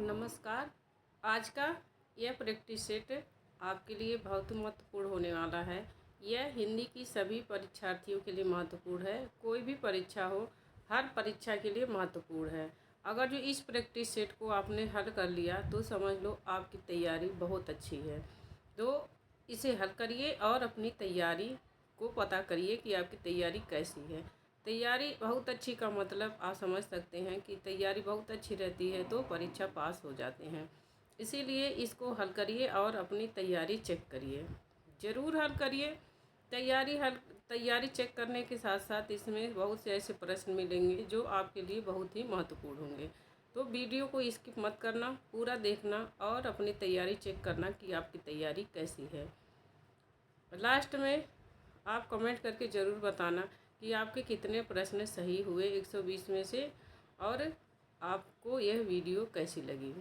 नमस्कार। आज का यह प्रैक्टिस सेट आपके लिए बहुत महत्वपूर्ण होने वाला है। यह हिंदी की सभी परीक्षार्थियों के लिए महत्वपूर्ण है। कोई भी परीक्षा हो, हर परीक्षा के लिए महत्वपूर्ण है। अगर जो इस प्रैक्टिस सेट को आपने हल कर लिया तो समझ लो आपकी तैयारी बहुत अच्छी है। तो इसे हल करिए और अपनी तैयारी को पता करिए कि आपकी तैयारी कैसी है। तैयारी बहुत अच्छी का मतलब आप समझ सकते हैं कि तैयारी बहुत अच्छी रहती है तो परीक्षा पास हो जाते हैं। इसीलिए इसको हल करिए और अपनी तैयारी चेक करिए, ज़रूर हल करिए। तैयारी चेक करने के साथ साथ इसमें बहुत से ऐसे प्रश्न मिलेंगे जो आपके लिए बहुत ही महत्वपूर्ण होंगे। तो वीडियो को स्किप मत करना, पूरा देखना और अपनी तैयारी चेक करना कि आपकी तैयारी कैसी है। लास्ट में आप कमेंट करके ज़रूर बताना कि आपके कितने प्रश्न सही हुए 120 में से और आपको यह वीडियो कैसी लगी।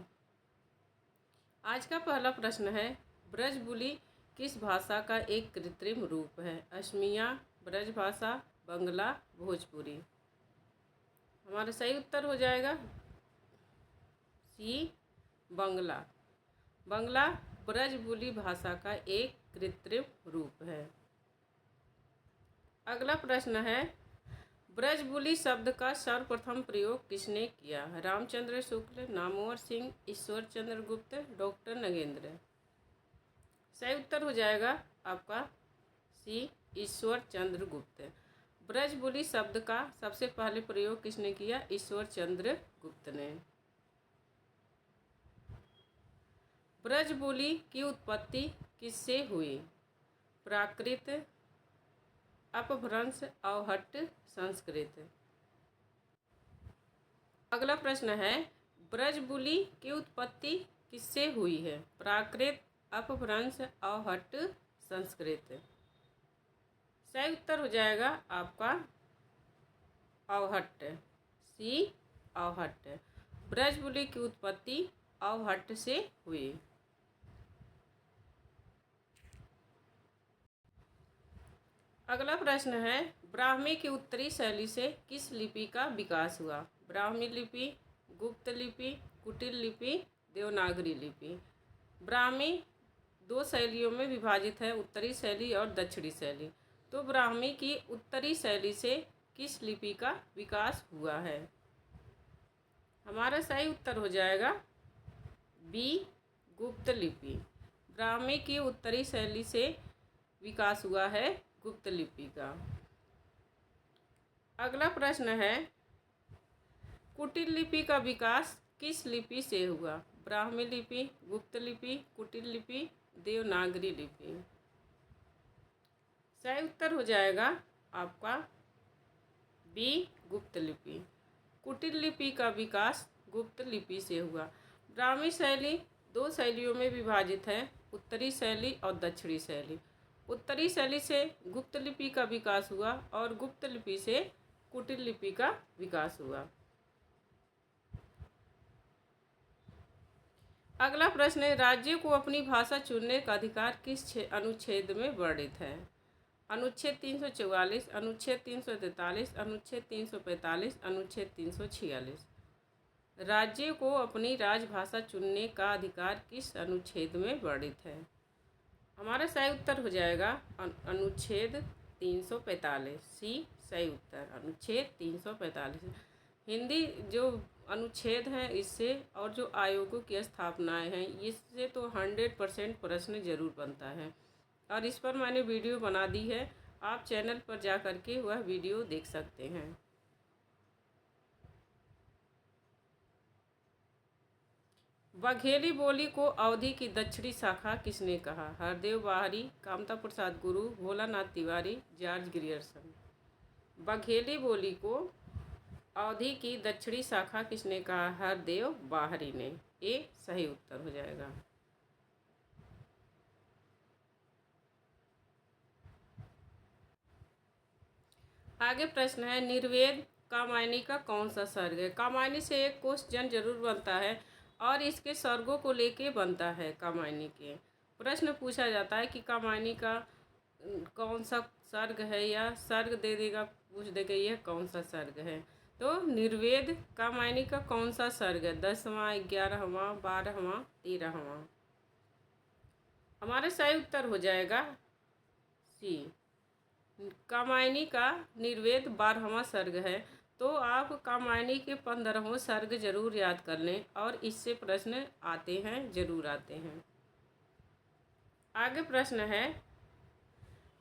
आज का पहला प्रश्न है, ब्रजबुली किस भाषा का एक कृत्रिम रूप है? असमिया, ब्रजभाषा, बंगला, भोजपुरी। हमारा सही उत्तर हो जाएगा सी, बंगला। बंगला ब्रजबुली भाषा का एक कृत्रिम रूप है। अगला प्रश्न है, ब्रजबुली शब्द का सर्वप्रथम प्रयोग किसने किया? रामचंद्र शुक्ल, नामवर सिंह, ईश्वर चंद्र गुप्त, डॉक्टर नगेंद्र। सही उत्तर हो जाएगा आपका सी, ईश्वर चंद्र गुप्त। ब्रजबुली शब्द का सबसे पहले प्रयोग किसने किया? ईश्वर चंद्र गुप्त ने। ब्रजबुली की उत्पत्ति किससे हुई? प्राकृत, अपभ्रंश, अवहट्ट, संस्कृत। अगला प्रश्न है, ब्रजबुली की उत्पत्ति किससे हुई है? प्राकृत, अपभ्रंश, अवहट्ट, संस्कृत। सही उत्तर हो जाएगा आपका अवहट्ट, सी, अवहट्ट। ब्रजबुली की उत्पत्ति अवहट्ट से हुई। अगला प्रश्न है, ब्राह्मी की उत्तरी शैली से किस लिपि का विकास हुआ? ब्राह्मी लिपि, गुप्त लिपि, कुटिल लिपि, देवनागरी लिपि। ब्राह्मी दो शैलियों में विभाजित है, उत्तरी शैली और दक्षिणी शैली। तो ब्राह्मी की उत्तरी शैली से किस लिपि का विकास हुआ है? हमारा सही उत्तर हो जाएगा बी, गुप्त लिपि। ब्राह्मी की उत्तरी शैली से विकास हुआ है गुप्त लिपि का। अगला प्रश्न है, कुटिल लिपि का विकास किस लिपि से हुआ? ब्राह्मी लिपि, गुप्त लिपि, कुटिल लिपि, देवनागरी लिपि। सही उत्तर हो जाएगा आपका बी, गुप्त लिपि। कुटिल लिपि का विकास गुप्त लिपि से हुआ। ब्राह्मी शैली दो शैलियों में विभाजित है, उत्तरी शैली और दक्षिणी शैली। उत्तरी शैली से गुप्त लिपि का विकास हुआ और गुप्त लिपि से कुटिल लिपि का विकास हुआ। अगला प्रश्न है, राज्य को अपनी भाषा चुनने का अधिकार किस अनुच्छेद में वर्णित है? अनुच्छेद 344, अनुच्छेद 343, अनुच्छेद 345, अनुच्छेद 346। राज्य को अपनी राजभाषा चुनने का अधिकार किस अनुच्छेद में वर्णित है? हमारा सही उत्तर हो जाएगा अनुच्छेद 345, सी, सही उत्तर अनुच्छेद 345। हिंदी जो अनुच्छेद हैं इससे और जो आयोगों की स्थापनाएं हैं इससे तो 100% प्रश्न जरूर बनता है और इस पर मैंने वीडियो बना दी है, आप चैनल पर जा कर के वह वीडियो देख सकते हैं। बघेली बोली को अवधी की दक्षिणी शाखा किसने कहा? हरदेव बाहरी, कामता प्रसाद गुरु, भोलानाथ तिवारी, जॉर्ज ग्रियर्सन। बघेली बोली को अवधी की दक्षिणी शाखा किसने कहा? हरदेव बाहरी ने। ये सही उत्तर हो जाएगा। आगे प्रश्न है, निर्वेद कामायनी का कौन सा सर्ग है? कामायनी से एक क्वेश्चन जरूर बनता है और इसके सर्गों को लेके बनता है। कामायनी के प्रश्न पूछा जाता है कि कामायनी का कौन सा सर्ग है, या सर्ग दे देगा, पूछ देगा यह कौन सा सर्ग है। तो निर्वेद कामायनी का कौन सा सर्ग है? 10वां, 11वां, 12वां, 13वां? हमारा सही उत्तर हो जाएगा सी। कामायनी का निर्वेद 12वां सर्ग है। तो आप कामायनी के 15वां सर्ग जरूर याद कर लें और इससे प्रश्न आते हैं, जरूर आते हैं। आगे प्रश्न है,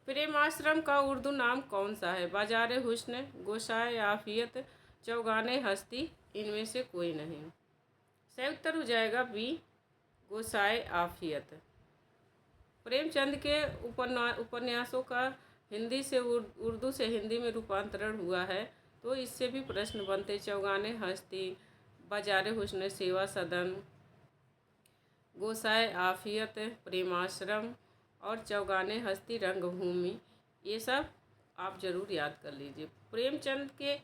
प्रेमाश्रम का उर्दू नाम कौन सा है? बाजार हुस्न, गोसाए आफियत, चौगाने हस्ती, इनमें से कोई नहीं। सही उत्तर हो जाएगा बी, गोसाए आफियत। प्रेमचंद के उपन्यासों का हिंदी से उर्दू से हिंदी में रूपांतरण हुआ है, तो इससे भी प्रश्न बनते। चौगाने हस्ती, बाजार हुस्न, सेवा सदन, गोसाए आफियत, प्रेमाश्रम और चौगाने हस्ती रंगभूमि, ये सब आप जरूर याद कर लीजिए। प्रेमचंद के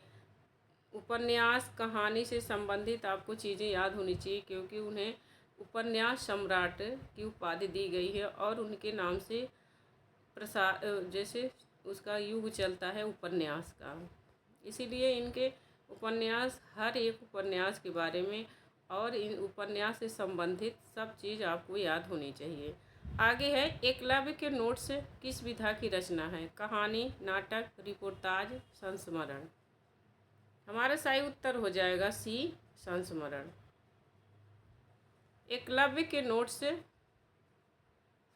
उपन्यास कहानी से संबंधित आपको चीज़ें याद होनी चाहिए, क्योंकि उन्हें उपन्यास सम्राट की उपाधि दी गई है और उनके नाम से जैसे उसका युग चलता है उपन्यास का, इसीलिए इनके उपन्यास, हर एक उपन्यास के बारे में और इन उपन्यास से संबंधित सब चीज़ आपको याद होनी चाहिए। आगे है, एकलव्य के नोट्स किस विधा की रचना है? कहानी, नाटक, रिपोर्टाज, संस्मरण? हमारा सही उत्तर हो जाएगा सी, संस्मरण। एकलव्य के नोट्स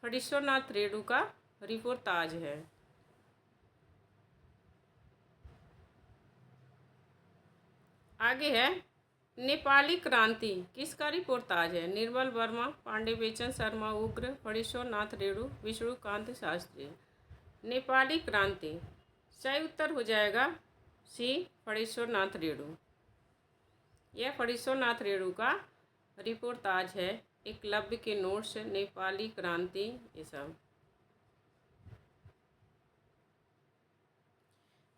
फणीश्वरनाथ रेणु का रिपोर्टाज है। आगे है, नेपाली क्रांति किसका रिपोर्टाज है? निर्मल वर्मा, पांडे बेचन शर्मा उग्र, फणीश्वरनाथ रेणु, विष्णुकांत शास्त्री? नेपाली क्रांति सही उत्तर हो जाएगा सी, फणीश्वरनाथ रेणु। यह फणीश्वरनाथ रेणु का रिपोर्टाज है। एकलव्य के नोट्स, नेपाली क्रांति, ये सब।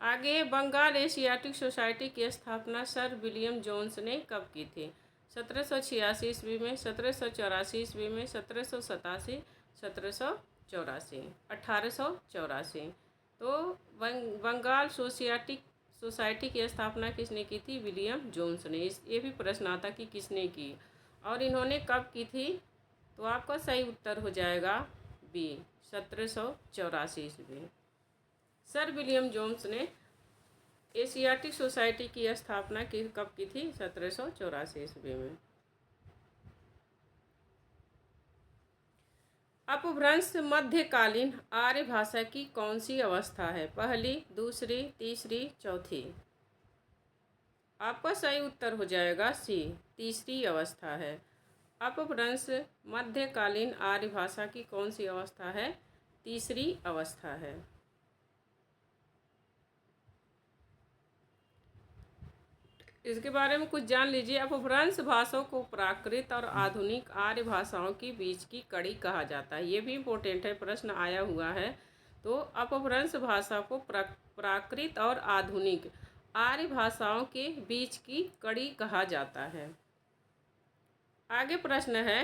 आगे, बंगाल एशियाटिक सोसाइटी की स्थापना सर विलियम जोन्स ने कब की थी? 1786 ईस्वी में, 1784 ईस्वी में, 1787, 1784, 1884? तो बंगाल सोसाइटी की स्थापना किसने की थी? विलियम जोन्स ने। ये भी प्रश्न आता कि किसने की और इन्होंने कब की थी? तो आपका सही उत्तर हो जाएगा बी, 1784 ईस्वी। सर विलियम जोन्स ने एशियाटिक सोसाइटी की स्थापना कब की थी? 1784 ईस्वी में। अपभ्रंश मध्यकालीन आर्य भाषा की कौन सी अवस्था है? पहली, दूसरी, तीसरी, चौथी? आपका सही उत्तर हो जाएगा सी, तीसरी अवस्था है। अपभ्रंश मध्यकालीन आर्य भाषा की कौन सी अवस्था है? तीसरी अवस्था है। इसके बारे में कुछ जान लीजिए। अपभ्रंश भाषाओं को प्राकृत और आधुनिक आर्य भाषाओं के बीच की कड़ी कहा जाता है। ये भी इम्पोर्टेंट है, प्रश्न आया हुआ है। तो अपभ्रंश भाषा को प्राकृत और आधुनिक आर्य भाषाओं के बीच की कड़ी कहा जाता है। आगे प्रश्न है,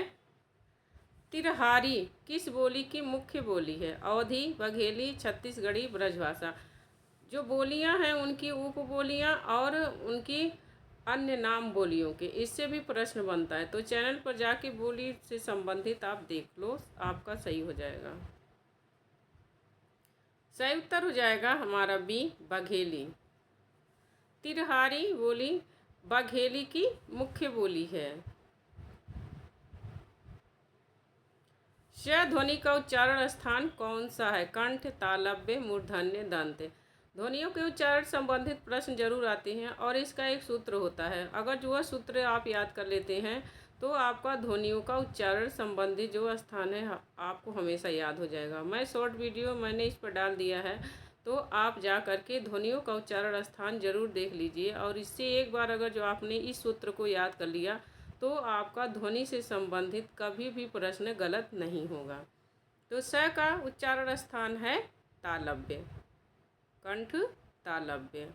तिरहारी किस बोली की मुख्य बोली है? अवधी, बघेली, छत्तीसगढ़ी, ब्रजभाषा? जो बोलियां हैं उनकी उपबोलियां और उनकी अन्य नाम बोलियों के, इससे भी प्रश्न बनता है। तो चैनल पर जाके बोली से संबंधित आप देख लो, आपका सही हो जाएगा। सही उत्तर हो जाएगा हमारा बी, बघेली। तिरहारी बोली बघेली की मुख्य बोली है। श ध्वनि का उच्चारण स्थान कौन सा है? कंठ, तालव्य, मूर्धन्य, दंत? ध्वनियों के उच्चारण संबंधित प्रश्न जरूर आते हैं और इसका एक सूत्र होता है। अगर जो वह सूत्र आप याद कर लेते हैं तो आपका ध्वनियों का उच्चारण संबंधी जो स्थान है आपको हमेशा याद हो जाएगा। मैं शॉर्ट वीडियो मैंने इस पर डाल दिया है, तो आप जा कर के ध्वनियों का उच्चारण स्थान जरूर देख लीजिए और इससे एक बार अगर जो आपने इस सूत्र को याद कर लिया तो आपका ध्वनि से संबंधित कभी भी प्रश्न गलत नहीं होगा। तो स का उच्चारण स्थान है तालव्य, कंठ, तालव्य।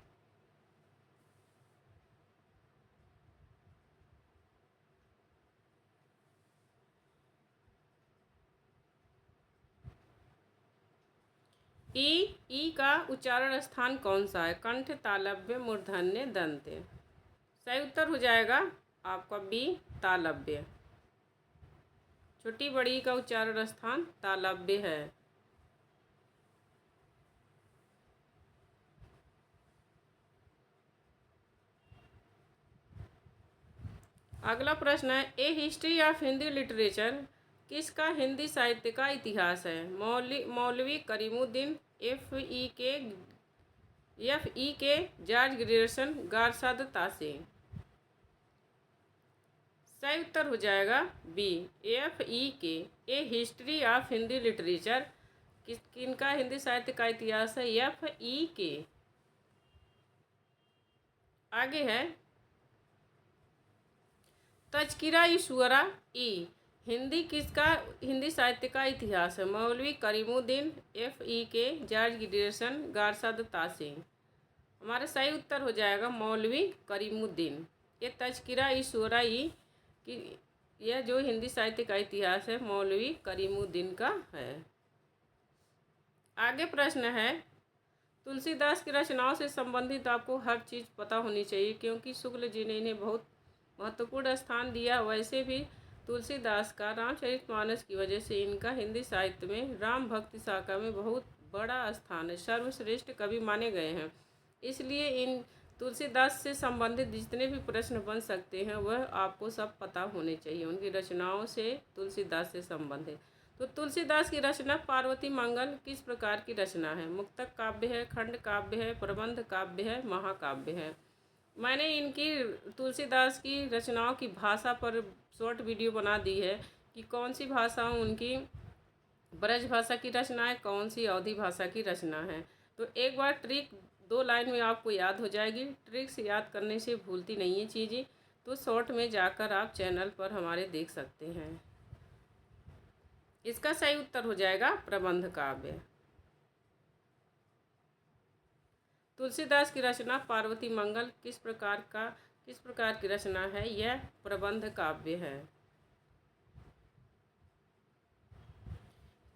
ई का उच्चारण स्थान कौन सा है? कंठ, तालव्य, मूर्धन्य, दंत। सही उत्तर हो जाएगा आपका बी, तालव्य। छोटी बड़ी का उच्चारण स्थान तालव्य है। अगला प्रश्न है, ए हिस्ट्री ऑफ हिंदी लिटरेचर किसका हिंदी साहित्य का इतिहास है? मौलवी करीमुद्दीन, एफ ई के जॉर्ज ग्रियर्सन, गारसाद तासी। सही उत्तर हो जाएगा बी, एफ ई के। ए हिस्ट्री ऑफ हिंदी लिटरेचर किनका हिंदी साहित्य का इतिहास है? एफ ई के। आगे है, तज़किरा-ई-शुअरा ई किसका हिंदी साहित्य का इतिहास है? मौलवी करीमुद्दीन, एफ ई के, जॉर्ज ग्रियर्सन, गारसाद तासी। हमारा सही उत्तर हो जाएगा मौलवी करीमुद्दीन। ये तज़किरा-ई-शुअरा कि यह जो हिंदी साहित्य का इतिहास है मौलवी करीमुद्दीन का है। आगे प्रश्न है, तुलसीदास की रचनाओं से संबंधित आपको हर चीज़ पता होनी चाहिए, क्योंकि शुक्ल जी ने इन्हें बहुत महत्वपूर्ण स्थान दिया। वैसे भी तुलसीदास का रामचरितमानस की वजह से इनका हिंदी साहित्य में राम भक्ति शाखा में बहुत बड़ा स्थान है, सर्वश्रेष्ठ कवि माने गए हैं। इसलिए इन तुलसीदास से संबंधित जितने भी प्रश्न बन सकते हैं वह आपको सब पता होने चाहिए, उनकी रचनाओं से तुलसीदास से संबंधित। तो तुलसीदास की रचना पार्वती मंगल किस प्रकार की रचना है? मुक्तक काव्य है, खंड काव्य है, प्रबंध काव्य है, महाकाव्य है। मैंने इनकी तुलसीदास की रचनाओं की भाषा पर शॉर्ट वीडियो बना दी है कि कौन सी भाषा उनकी ब्रज भाषा की रचना है, कौन सी अवधी भाषा की रचना है। तो एक बार ट्रिक 2 लाइन में आपको याद हो जाएगी। ट्रिक से याद करने से भूलती नहीं है चीज़ें, तो शॉर्ट में जाकर आप चैनल पर हमारे देख सकते हैं। इसका सही उत्तर हो जाएगा प्रबंध काव्य। तुलसीदास की रचना पार्वती मंगल किस प्रकार की रचना है? यह प्रबंध काव्य है।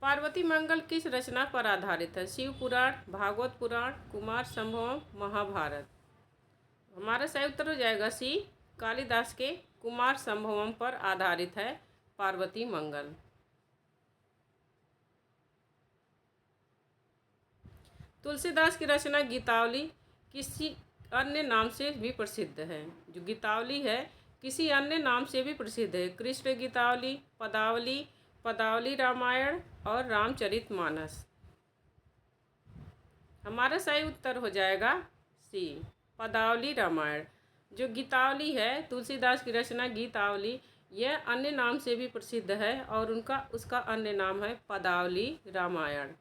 पार्वती मंगल किस रचना पर आधारित है? शिव पुराण, भागवत पुराण, कुमार संभवम, महाभारत। हमारा सही उत्तर हो जाएगा सी, कालिदास के कुमार संभवम पर आधारित है पार्वती मंगल। तुलसीदास की रचना गीतावली किसी अन्य नाम से भी प्रसिद्ध है। जो गीतावली है किसी अन्य नाम से भी प्रसिद्ध है। कृष्ण गीतावली, पदावली रामायण और रामचरितमानस। हमारा सही उत्तर हो जाएगा सी, पदावली रामायण। जो गीतावली है तुलसीदास की रचना गीतावली, यह अन्य नाम से भी प्रसिद्ध है और उसका अन्य नाम है पदावली रामायण।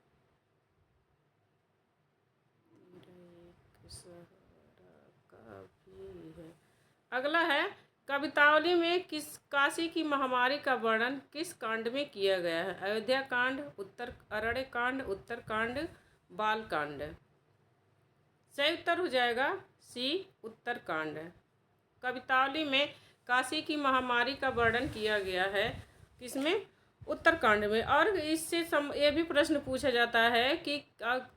अगला है, कवितावली में काशी की महामारी का वर्णन किस कांड में किया गया है? अयोध्या कांड, अरण्य कांड, उत्तरकांड, बाल कांड। सही उत्तर हो जाएगा सी, उत्तरकांड। कवितावली में काशी की महामारी का वर्णन किया गया है किसमें? उत्तरकांड में। और इससे ये भी प्रश्न पूछा जाता है कि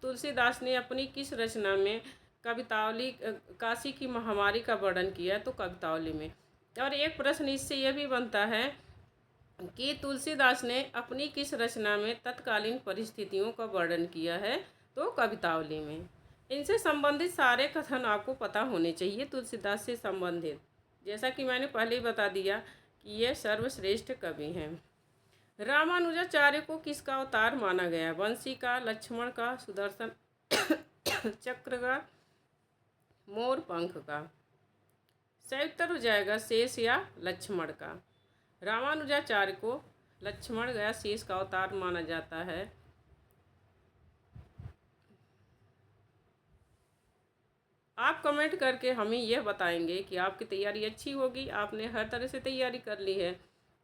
तुलसीदास ने अपनी किस रचना में कवितावली काशी की महामारी का वर्णन किया है? तो कवितावली में। और एक प्रश्न इससे यह भी बनता है कि तुलसीदास ने अपनी किस रचना में तत्कालीन परिस्थितियों का वर्णन किया है? तो कवितावली में। इनसे संबंधित सारे कथन आपको पता होने चाहिए तुलसीदास से संबंधित, जैसा कि मैंने पहले ही बता दिया कि ये सर्वश्रेष्ठ कवि हैं। रामानुजाचार्य को किसका अवतार माना गया? बंसी का, लक्ष्मण का, सुदर्शन चक्र का, मोर पंख का। सही उत्तर हो जाएगा शेष या लक्ष्मण का। रामानुजाचार्य को लक्ष्मण या शेष का अवतार माना जाता है। आप कमेंट करके हमें यह बताएंगे कि आपकी तैयारी अच्छी होगी, आपने हर तरह से तैयारी कर ली है।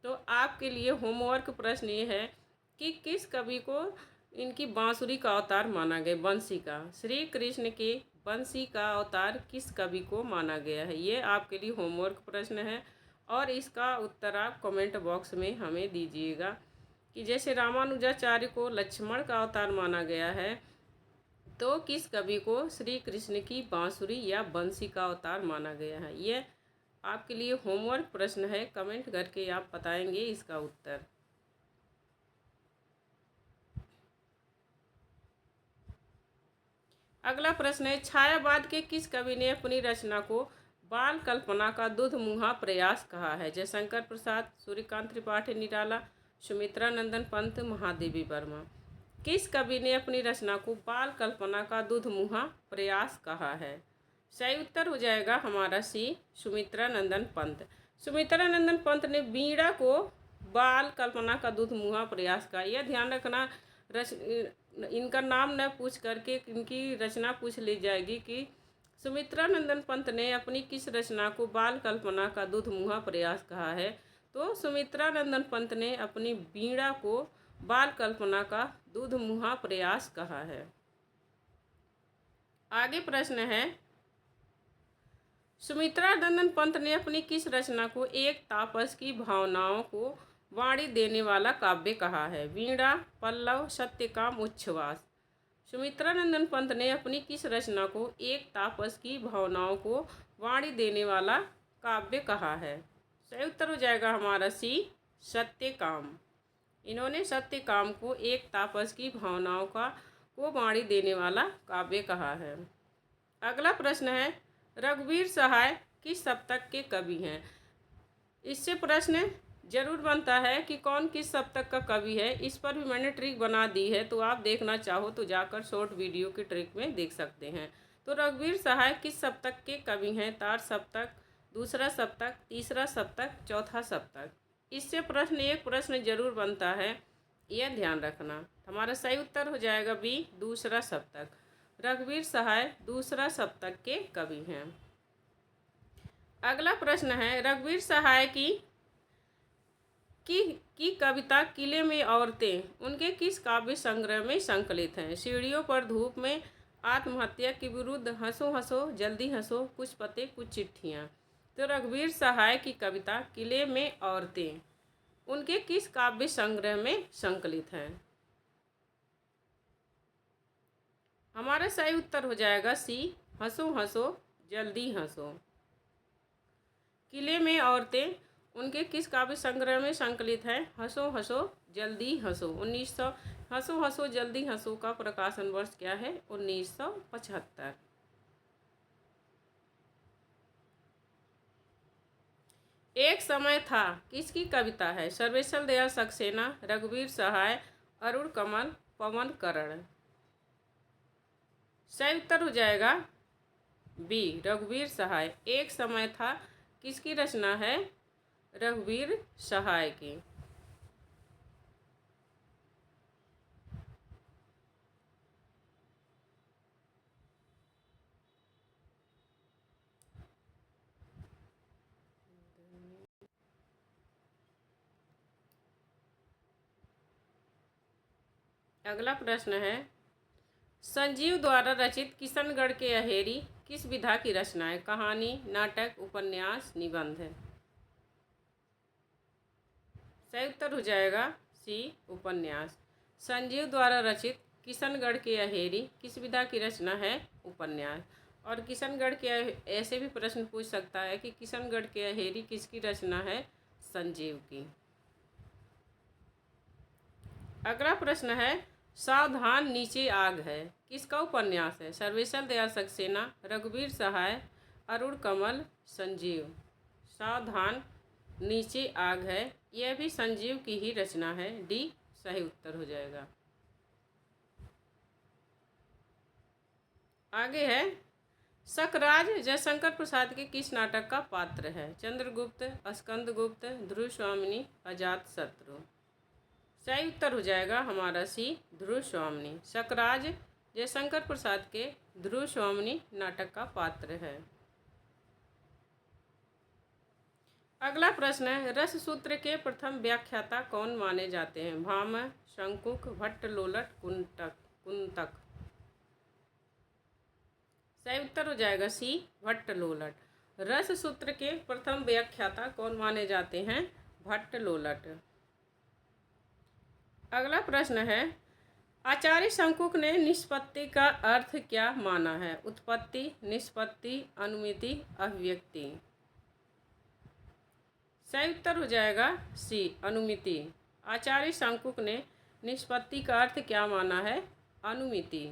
तो आपके लिए होमवर्क प्रश्न ये है कि किस कवि को इनकी बांसुरी का अवतार माना गया? बंसी का। श्री कृष्ण के बंसी का अवतार किस कवि को माना गया है? ये आपके लिए होमवर्क प्रश्न है और इसका उत्तर आप कमेंट बॉक्स में हमें दीजिएगा। कि जैसे रामानुजाचार्य को लक्ष्मण का अवतार माना गया है, तो किस कवि को श्री कृष्ण की बांसुरी या बंसी का अवतार माना गया है? यह आपके लिए होमवर्क प्रश्न है, कमेंट करके आप बताएंगे इसका उत्तर। अगला प्रश्न है, छायावाद के किस कवि ने अपनी रचना को बाल कल्पना का दुधमुहा प्रयास कहा है? जयशंकर प्रसाद, सूर्यकांत त्रिपाठी निराला, सुमित्रा नंदन पंत, महादेवी वर्मा। किस कवि ने अपनी रचना को बाल कल्पना का दुधमुहा प्रयास कहा है? सही उत्तर हो जाएगा हमारा सी, सुमित्रा नंदन पंत। सुमित्रा नंदन पंत ने वीणा को बाल कल्पना का दुधमुहा प्रयास कहा। यह ध्यान रखना, इनका नाम न पूछ करके इनकी रचना पूछ ली जाएगी कि सुमित्रा नंदन पंत ने अपनी किस रचना को बाल कल्पना का दुधमुहा प्रयास कहा है? तो सुमित्रा नंदन पंत ने अपनी वीणा को बाल कल्पना का दुधमुहा प्रयास कहा है। आगे प्रश्न है, सुमित्रा नंदन पंत ने अपनी किस रचना को एक तापस की भावनाओं को वाणी देने वाला काव्य कहा है? वीणा, पल्लव, सत्यकाम, उच्छ्वास। सुमित्रा नंदन पंत ने अपनी किस रचना को एक तापस की भावनाओं को वाणी देने वाला काव्य कहा है? सही उत्तर हो जाएगा हमारा सी, सत्यकाम। इन्होंने सत्यकाम को एक तापस की भावनाओं को वाणी देने वाला काव्य कहा है। अगला प्रश्न है, रघुवीर सहाय किस सप्तक के कवि हैं? इससे प्रश्न जरूर बनता है कि कौन किस सप्तक का कवि है। इस पर भी मैंने ट्रिक बना दी है, तो आप देखना चाहो तो जाकर शॉर्ट वीडियो की ट्रिक में देख सकते हैं। तो रघुवीर सहाय किस सप्तक के कवि हैं? तार सप्तक, दूसरा सप्तक, तीसरा सप्तक, चौथा सप्तक। इससे एक प्रश्न जरूर बनता है, यह ध्यान रखना। हमारा सही उत्तर हो जाएगा बी, दूसरा सप्तक। रघुवीर सहाय दूसरा सप्तक के कवि हैं। अगला प्रश्न है, रघुवीर सहाय की कविता किले में औरतें उनके किस काव्य संग्रह में संकलित हैं? सीढ़ियों पर धूप में, आत्महत्या के विरुद्ध, हंसो हंसो जल्दी हंसो, कुछ पते कुछ चिट्ठियाँ। तो रघुवीर सहाय की कविता किले में औरतें उनके किस काव्य संग्रह में संकलित हैं? हमारा सही उत्तर हो जाएगा सी, हंसो हंसो जल्दी हंसो। किले में औरतें उनके किस काव्य संग्रह में संकलित है? हंसो हंसो जल्दी हंसो। 1900 हंसो हंसो जल्दी हंसो का प्रकाशन वर्ष क्या है? 1975। एक समय था किसकी कविता है? सर्वेश्वर दयाल सक्सेना, रघुवीर सहाय, अरुण कमल, पवन करण। सही उत्तर हो जाएगा बी, रघुवीर सहाय। एक समय था किसकी रचना है? रघुवीर सहाय की। अगला प्रश्न है, संजीव द्वारा रचित किशनगढ़ के अहेरी किस विधा की रचना है? कहानी, नाटक, उपन्यास, निबंध। सही उत्तर हो जाएगा सी, उपन्यास। संजीव द्वारा रचित किशनगढ़ के अहेरी किस विधा की रचना है? उपन्यास। और किशनगढ़ के ऐसे भी प्रश्न पूछ सकता है कि किशनगढ़ के अहेरी किसकी रचना है? संजीव की। अगला प्रश्न है, सावधान नीचे आग है किसका उपन्यास है? सर्वेश्वर दयाल सक्सेना, रघुवीर सहाय, अरुण कमल, संजीव। सावधान नीचे आग है, यह भी संजीव की ही रचना है। डी सही उत्तर हो जाएगा। आगे है, सकराज जयशंकर प्रसाद के किस नाटक का पात्र है? चंद्रगुप्त, स्कंदगुप्त, ध्रुव स्वामिनी, अजातशत्रु। सही उत्तर हो जाएगा हमारा सी, ध्रुव स्वामिनी। सकराज जयशंकर प्रसाद के ध्रुव स्वामिनी नाटक का पात्र है। अगला प्रश्न है, रस सूत्र के प्रथम व्याख्याता कौन माने जाते हैं? भामह, शंकुक, भट्टलोलट, कुंतक। सही उत्तर हो जाएगा सी, भट्टलोलट। रस सूत्र के प्रथम व्याख्याता कौन माने जाते हैं? भट्टलोलट। अगला प्रश्न है, आचार्य शंकुक ने निष्पत्ति का अर्थ क्या माना है? उत्पत्ति, निष्पत्ति, अनुमिति, अभिव्यक्ति। सही उत्तर हो जाएगा सी, अनुमिति। आचार्य शंकुक ने निष्पत्ति का अर्थ क्या माना है? अनुमिति।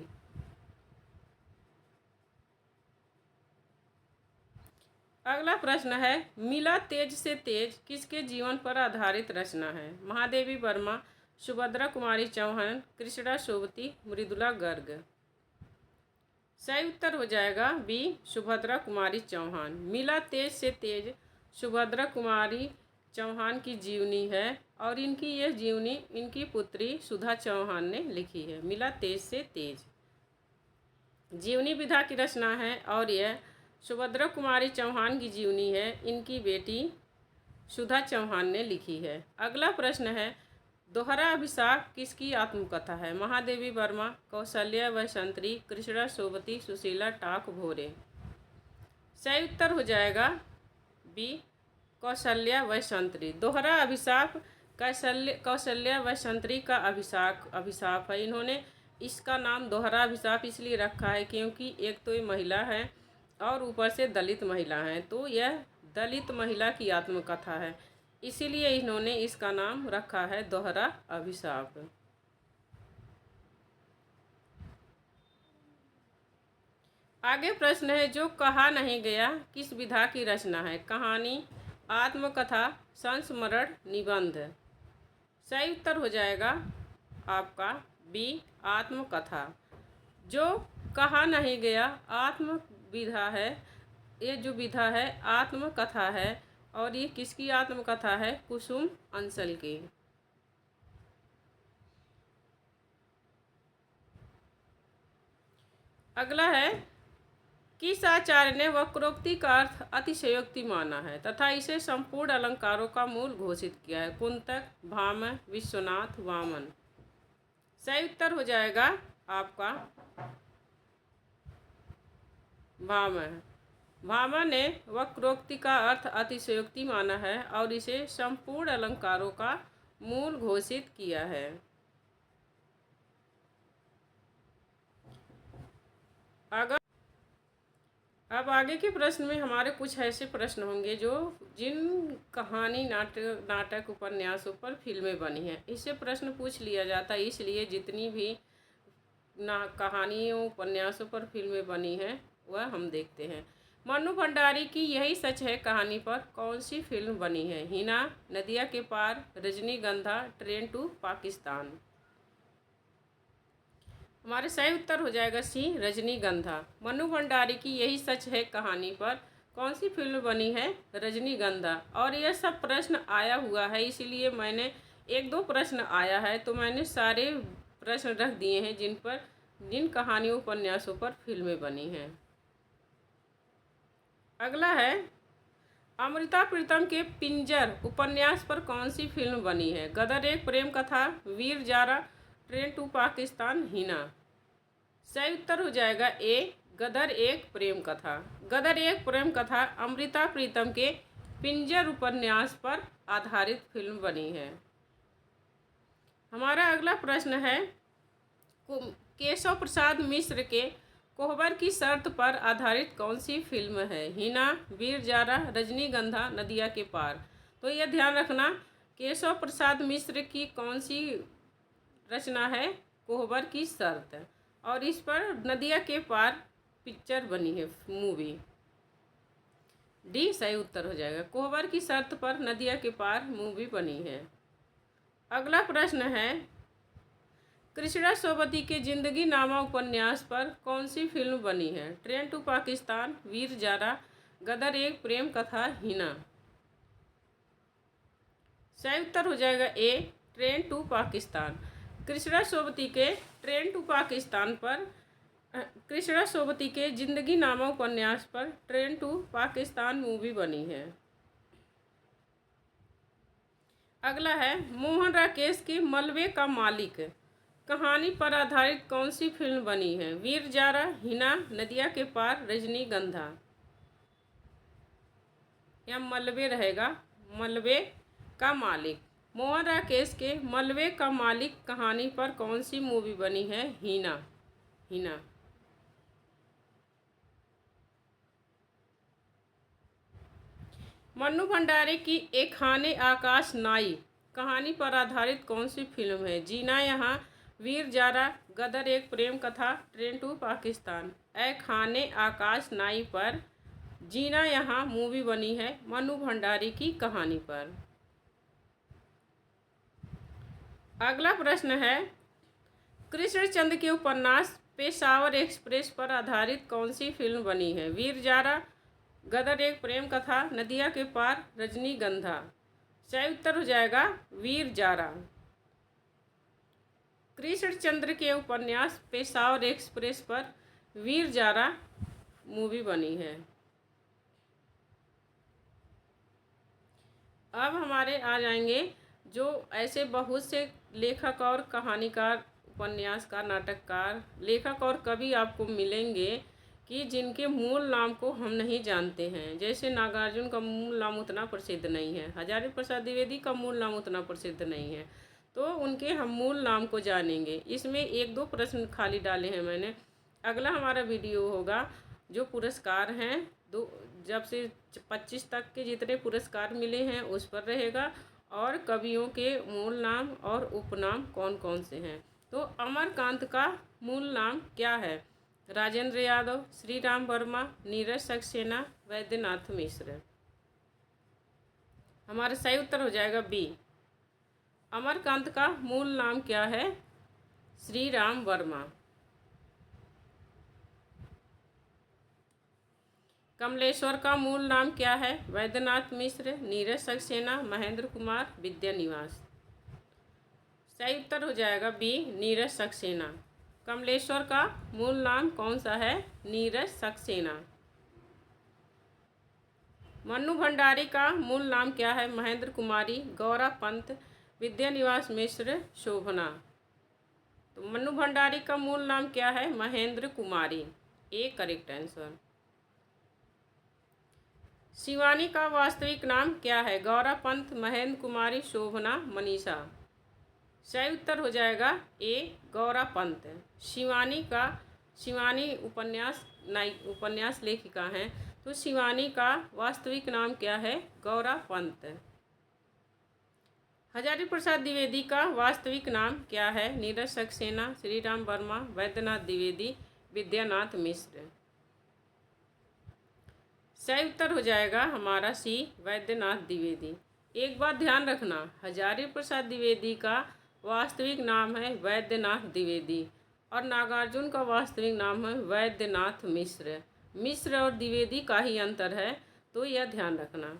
अगला प्रश्न है, मिला तेज से तेज किसके जीवन पर आधारित रचना है? महादेवी वर्मा, सुभद्रा कुमारी चौहान, कृष्णा सोबती, मृदुला गर्ग। सही उत्तर हो जाएगा बी, सुभद्रा कुमारी चौहान। मिला तेज से तेज सुभद्रा कुमारी चौहान की जीवनी है और इनकी यह जीवनी इनकी पुत्री सुधा चौहान ने लिखी है। मिला तेज से तेज जीवनी विधा की रचना है और यह सुभद्रा कुमारी चौहान की जीवनी है, इनकी बेटी सुधा चौहान ने लिखी है। अगला प्रश्न है, दोहरा अभिशाप किसकी आत्मकथा है? महादेवी वर्मा, कौशल्या वैशंतरी, कृष्णा सोबती, सुशीला टाक भोरे। सही उत्तर हो जाएगा बी, कौशल्या वैशंतरी। दोहरा अभिशाप कौशल्या वैशंतरी का अभिशाप है। इन्होंने इसका नाम दोहरा अभिशाप इसलिए रखा है क्योंकि एक तो ये महिला है और ऊपर से दलित महिला है, तो यह दलित महिला की आत्मकथा है, इसीलिए इन्होंने इसका नाम रखा है दोहरा अभिशाप। आगे प्रश्न है, जो कहा नहीं गया किस विधा की रचना है? कहानी, आत्मकथा, संस्मरण, निबंध। सही उत्तर हो जाएगा आपका बी, आत्मकथा। जो कहा नहीं गया आत्म विधा है, ये जो विधा है आत्मकथा है और ये किसकी आत्मकथा है? कुसुम अंसल की। अगला है, किस आचार्य ने वक्रोक्ति का अर्थ अतिशयोक्ति माना है तथा इसे संपूर्ण अलंकारों का मूल घोषित किया है? कुंतक, भामह, विश्वनाथ, वामन। सही उत्तर हो जाएगा आपका भामह। भामह ने वक्रोक्ति का अर्थ अतिशयोक्ति माना है और इसे संपूर्ण अलंकारों का मूल घोषित किया है। अगर अब आगे के प्रश्न में हमारे कुछ ऐसे प्रश्न होंगे जो जिन कहानी, नाटक उपन्यासों पर फिल्में बनी हैं, इससे प्रश्न पूछ लिया जाता है। इसलिए जितनी भी कहानियों उपन्यासों पर फिल्में बनी हैं वह हम देखते हैं। मन्नू भंडारी की यही सच है कहानी पर कौन सी फिल्म बनी है? हिना, नदिया के पार, रजनीगंधा, ट्रेन टू पाकिस्तान। हमारे सही उत्तर हो जाएगा सी, रजनीगंधा। मन्नू भंडारी की यही सच है कहानी पर कौन सी फिल्म बनी है? रजनीगंधा। और यह सब प्रश्न आया हुआ है, इसीलिए मैंने एक दो प्रश्न आया है तो मैंने सारे प्रश्न रख दिए हैं जिन कहानियों उपन्यासों पर फिल्में बनी हैं। अगला है, अमृता प्रीतम के पिंजर उपन्यास पर कौन सी फिल्म बनी है? गदर एक प्रेम कथा, वीर जारा, ट्रेन टू पाकिस्तान, हिना। सही उत्तर हो जाएगा ए, गदर एक प्रेम कथा। गदर एक प्रेम कथा अमृता प्रीतम के पिंजर उपन्यास पर आधारित फिल्म बनी है। हमारा अगला प्रश्न है, केशव प्रसाद मिश्र के कोहबर की शर्त पर आधारित कौन सी फिल्म है? हिना, वीर जारा, रजनीगंधा, नदिया के पार। तो यह ध्यान रखना, केशव प्रसाद मिश्र की कौन सी रचना है? कोहबर की शर्त। और इस पर नदिया के पार पिक्चर बनी है, मूवी। डी सही उत्तर हो जाएगा, कोहबर की शर्त पर नदिया के पार मूवी बनी है। अगला प्रश्न है, कृष्णा सोबती के जिंदगी नामा उपन्यास पर कौन सी फिल्म बनी है? Train to Pakistan, Veer Zaara, Gadar Ek Prem Katha, Heena. सही उत्तर हो जाएगा A, train to Pakistan. Krishna Sobti के ट्रेन टू पाकिस्तान पर कृष्णा सोबती के जिंदगी नामा उपन्यास पर ट्रेन टू पाकिस्तान मूवी बनी है। अगला है, मोहन राकेश की मलबे का मालिक कहानी पर आधारित कौन सी फिल्म बनी है? वीर जारा, हिना, नदिया के पार, रजनीगंधा। यह मलबे रहेगा, मलबे का मालिक। मोहन राकेश के मलबे का मालिक कहानी पर कौन सी मूवी बनी है? हीना। हीना। मन्नू भंडारी की एक खाने आकाश नाई कहानी पर आधारित कौन सी फिल्म है? जीना यहाँ, वीर जारा, गदर एक प्रेम कथा, ट्रेन टू पाकिस्तान। ए खाने आकाश नाई पर जीना यहाँ मूवी बनी है मन्नू भंडारी की कहानी पर। अगला प्रश्न है, कृष्णचंद्र के उपन्यास पेशावर एक्सप्रेस पर आधारित कौन सी फिल्म बनी है? वीर जारा, गदर एक प्रेम कथा, नदिया के पार, रजनीगंधा। सही उत्तर हो जाएगा वीर जारा। कृष्णचंद्र के उपन्यास पेशावर एक्सप्रेस पर वीर जारा मूवी बनी है। अब हमारे आ जाएंगे जो ऐसे बहुत से लेखक और कहानीकार, उपन्यासकार, नाटककार, लेखक और कवि आपको मिलेंगे कि जिनके मूल नाम को हम नहीं जानते हैं। जैसे नागार्जुन का मूल नाम उतना प्रसिद्ध नहीं है, हजारी प्रसाद द्विवेदी का मूल नाम उतना प्रसिद्ध नहीं है, तो उनके हम मूल नाम को जानेंगे। इसमें एक दो प्रश्न खाली डाले हैं मैंने। अगला हमारा वीडियो होगा जो पुरस्कार हैं, दो जब से 25 तक के जितने पुरस्कार मिले हैं उस पर रहेगा, और कवियों के मूल नाम और उपनाम कौन कौन से हैं। तो अमरकांत का मूल नाम क्या है? राजेंद्र यादव, श्री राम वर्मा, नीरज सक्सेना, वैद्यनाथ मिश्र। हमारा सही उत्तर हो जाएगा बी। अमरकांत का मूल नाम क्या है? श्री राम वर्मा। कमलेश्वर का मूल नाम क्या है? वैद्यनाथ मिश्र, नीरज सक्सेना, महेंद्र कुमार, विद्यानिवास। सही उत्तर हो जाएगा बी, नीरज सक्सेना। कमलेश्वर का मूल नाम कौन सा है? नीरज सक्सेना। मन्नू भंडारी का मूल नाम क्या है? महेंद्र कुमारी, गौरा पंत, विद्यानिवास मिश्र, शोभना। तो मन्नू भंडारी का मूल नाम क्या है? महेंद्र कुमारी। A correct answer. शिवानी का वास्तविक नाम क्या है? गौरा पंत, महेंद्र कुमारी, शोभना, मनीषा। सही उत्तर हो जाएगा ए, गौरा पंत। शिवानी उपन्यास लेखिका हैं, तो शिवानी का वास्तविक नाम क्या है? गौरा पंत। हजारी प्रसाद द्विवेदी का वास्तविक नाम क्या है? नीरज सक्सेना, श्री राम वर्मा, वैद्यनाथ द्विवेदी, विद्यानाथ मिश्र। सही उत्तर हो जाएगा हमारा सी, वैद्यनाथ द्विवेदी। एक बात ध्यान रखना, हजारी प्रसाद द्विवेदी का वास्तविक नाम है वैद्यनाथ द्विवेदी, और नागार्जुन का वास्तविक नाम है वैद्यनाथ मिश्र। मिश्र और द्विवेदी का ही अंतर है, तो यह ध्यान रखना।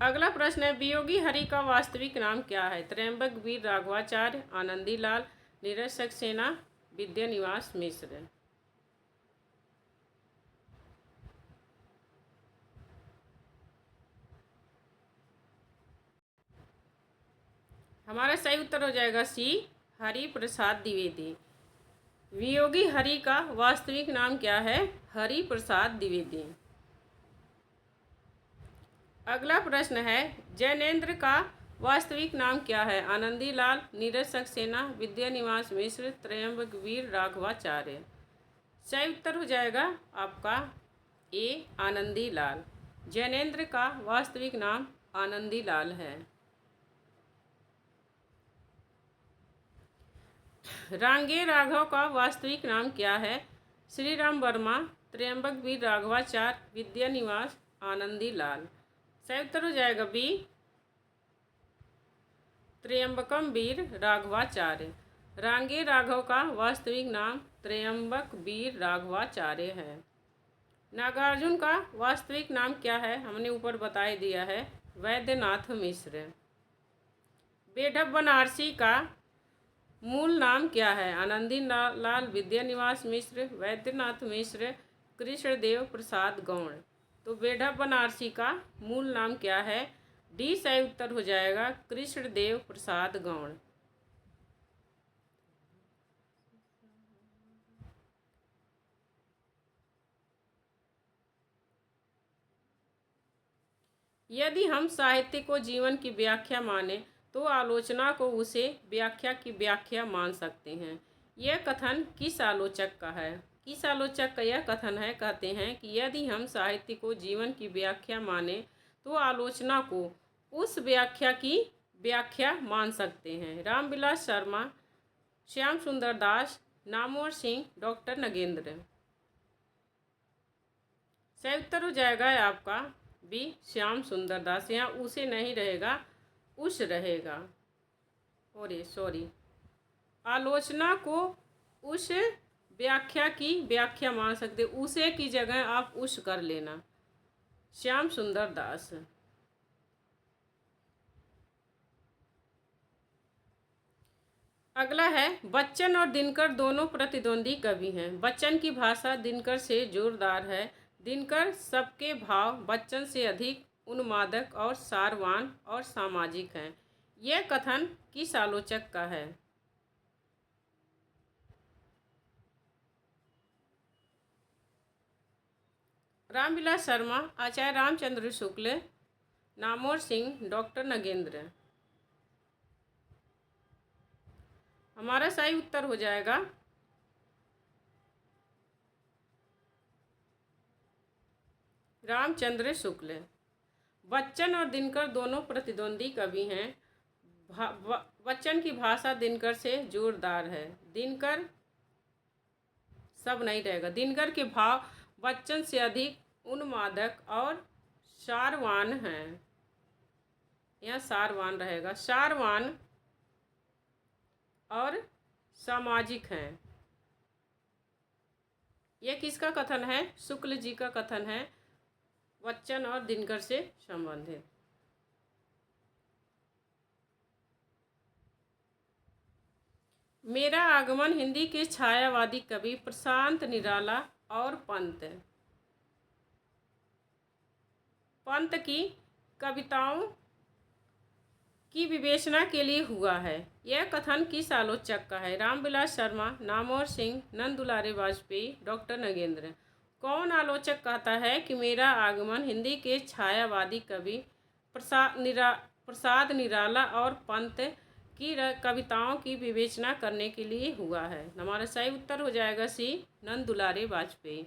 अगला प्रश्न है, वियोगी हरि का वास्तविक नाम क्या है? त्रयंबक वीर राघवाचार्य, आनंदी लाल, नीरज सक्सेना, विद्यानिवास मिश्र। हमारा सही उत्तर हो जाएगा सी, हरि प्रसाद द्विवेदी। वियोगी हरि का वास्तविक नाम क्या है? हरि प्रसाद द्विवेदी। अगला प्रश्न है, जैनेन्द्र का वास्तविक नाम क्या है? आनंदी लाल, नीरज सक्सेना, विद्यानिवास मिश्र, त्रयंबक वीर राघवाचार्य। सही उत्तर हो जाएगा आपका ए, आनंदी लाल। जैनेन्द्र का वास्तविक नाम आनंदी लाल है। रांगे राघव का वास्तविक नाम क्या है? श्री राम वर्मा, त्रयंबक वीर राघवाचार्य, विद्यानिवास, आनंदी लाल। सही उत्तर हो जाएगा बी, त्रयंबकम वीर राघवाचार्य। रांगे राघव का वास्तविक नाम त्रयंबक वीर राघवाचार्य है। नागार्जुन का वास्तविक नाम क्या है? हमने ऊपर बता ही दिया है, वैद्यनाथ मिश्र। बेढप बनारसी का मूल नाम क्या है? आनंदी लाल, विद्यानिवास मिश्र, वैद्यनाथ मिश्र, कृष्णदेव प्रसाद गौड़। तो बेढप बनारसी का मूल नाम क्या है? डी सही उत्तर हो जाएगा कृष्णदेव प्रसाद गौड़। यदि हम साहित्य को जीवन की व्याख्या माने तो आलोचना को उसे व्याख्या की व्याख्या मान सकते हैं। यह कथन किस आलोचक का है? किस आलोचक का यह कथन है? कहते हैं कि यदि हम साहित्य को जीवन की व्याख्या माने तो आलोचना को उस व्याख्या की व्याख्या मान सकते हैं। रामविलास शर्मा, श्याम सुंदर दास, नामवर सिंह, डॉक्टर नगेंद्र। सही उत्तर हो जाएगा आपका बी, श्याम सुंदर दास। यहाँ उसे नहीं रहेगा, उस रहेगा। और ये सॉरी, आलोचना को उस व्याख्या की व्याख्या मान सकते, उसे की जगह आप उस कर लेना, श्याम सुंदर दास। अगला है, बच्चन और दिनकर दोनों प्रतिद्वंदी कवि हैं। बच्चन की भाषा दिनकर से जोरदार है। दिनकर सबके भाव बच्चन से अधिक उन्मादक और सारवान और सामाजिक हैं। यह कथन किस आलोचक का है? रामविलास शर्मा, आचार्य रामचंद्र शुक्ल, नामवर सिंह, डॉक्टर नगेंद्र। हमारा सही उत्तर हो जाएगा रामचंद्र शुक्ल। बच्चन और दिनकर दोनों प्रतिद्वंदी कवि हैं। बच्चन की भाषा दिनकर से जोरदार है। दिनकर सब नहीं रहेगा, दिनकर के भाव बच्चन से अधिक उन्मादक और सारवान हैं। यह सारवान रहेगा, सारवान और सामाजिक हैं। यह किसका कथन है? शुक्ल जी का कथन है, बच्चन और दिनकर से संबंधित। मेरा आगमन हिंदी के छायावादी कवि प्रशांत निराला और पंत की कविताओं की विवेचना के लिए हुआ है। यह कथन किस आलोचक का है? रामविलास शर्मा, नामवर सिंह, नंद दुलारे वाजपेयी, डॉक्टर नगेंद्र। कौन आलोचक कहता है कि मेरा आगमन हिंदी के छायावादी कवि प्रसाद निराला और पंत की कविताओं की विवेचना करने के लिए हुआ है? हमारा सही उत्तर हो जाएगा सी, नंद दुलारे वाजपेयी।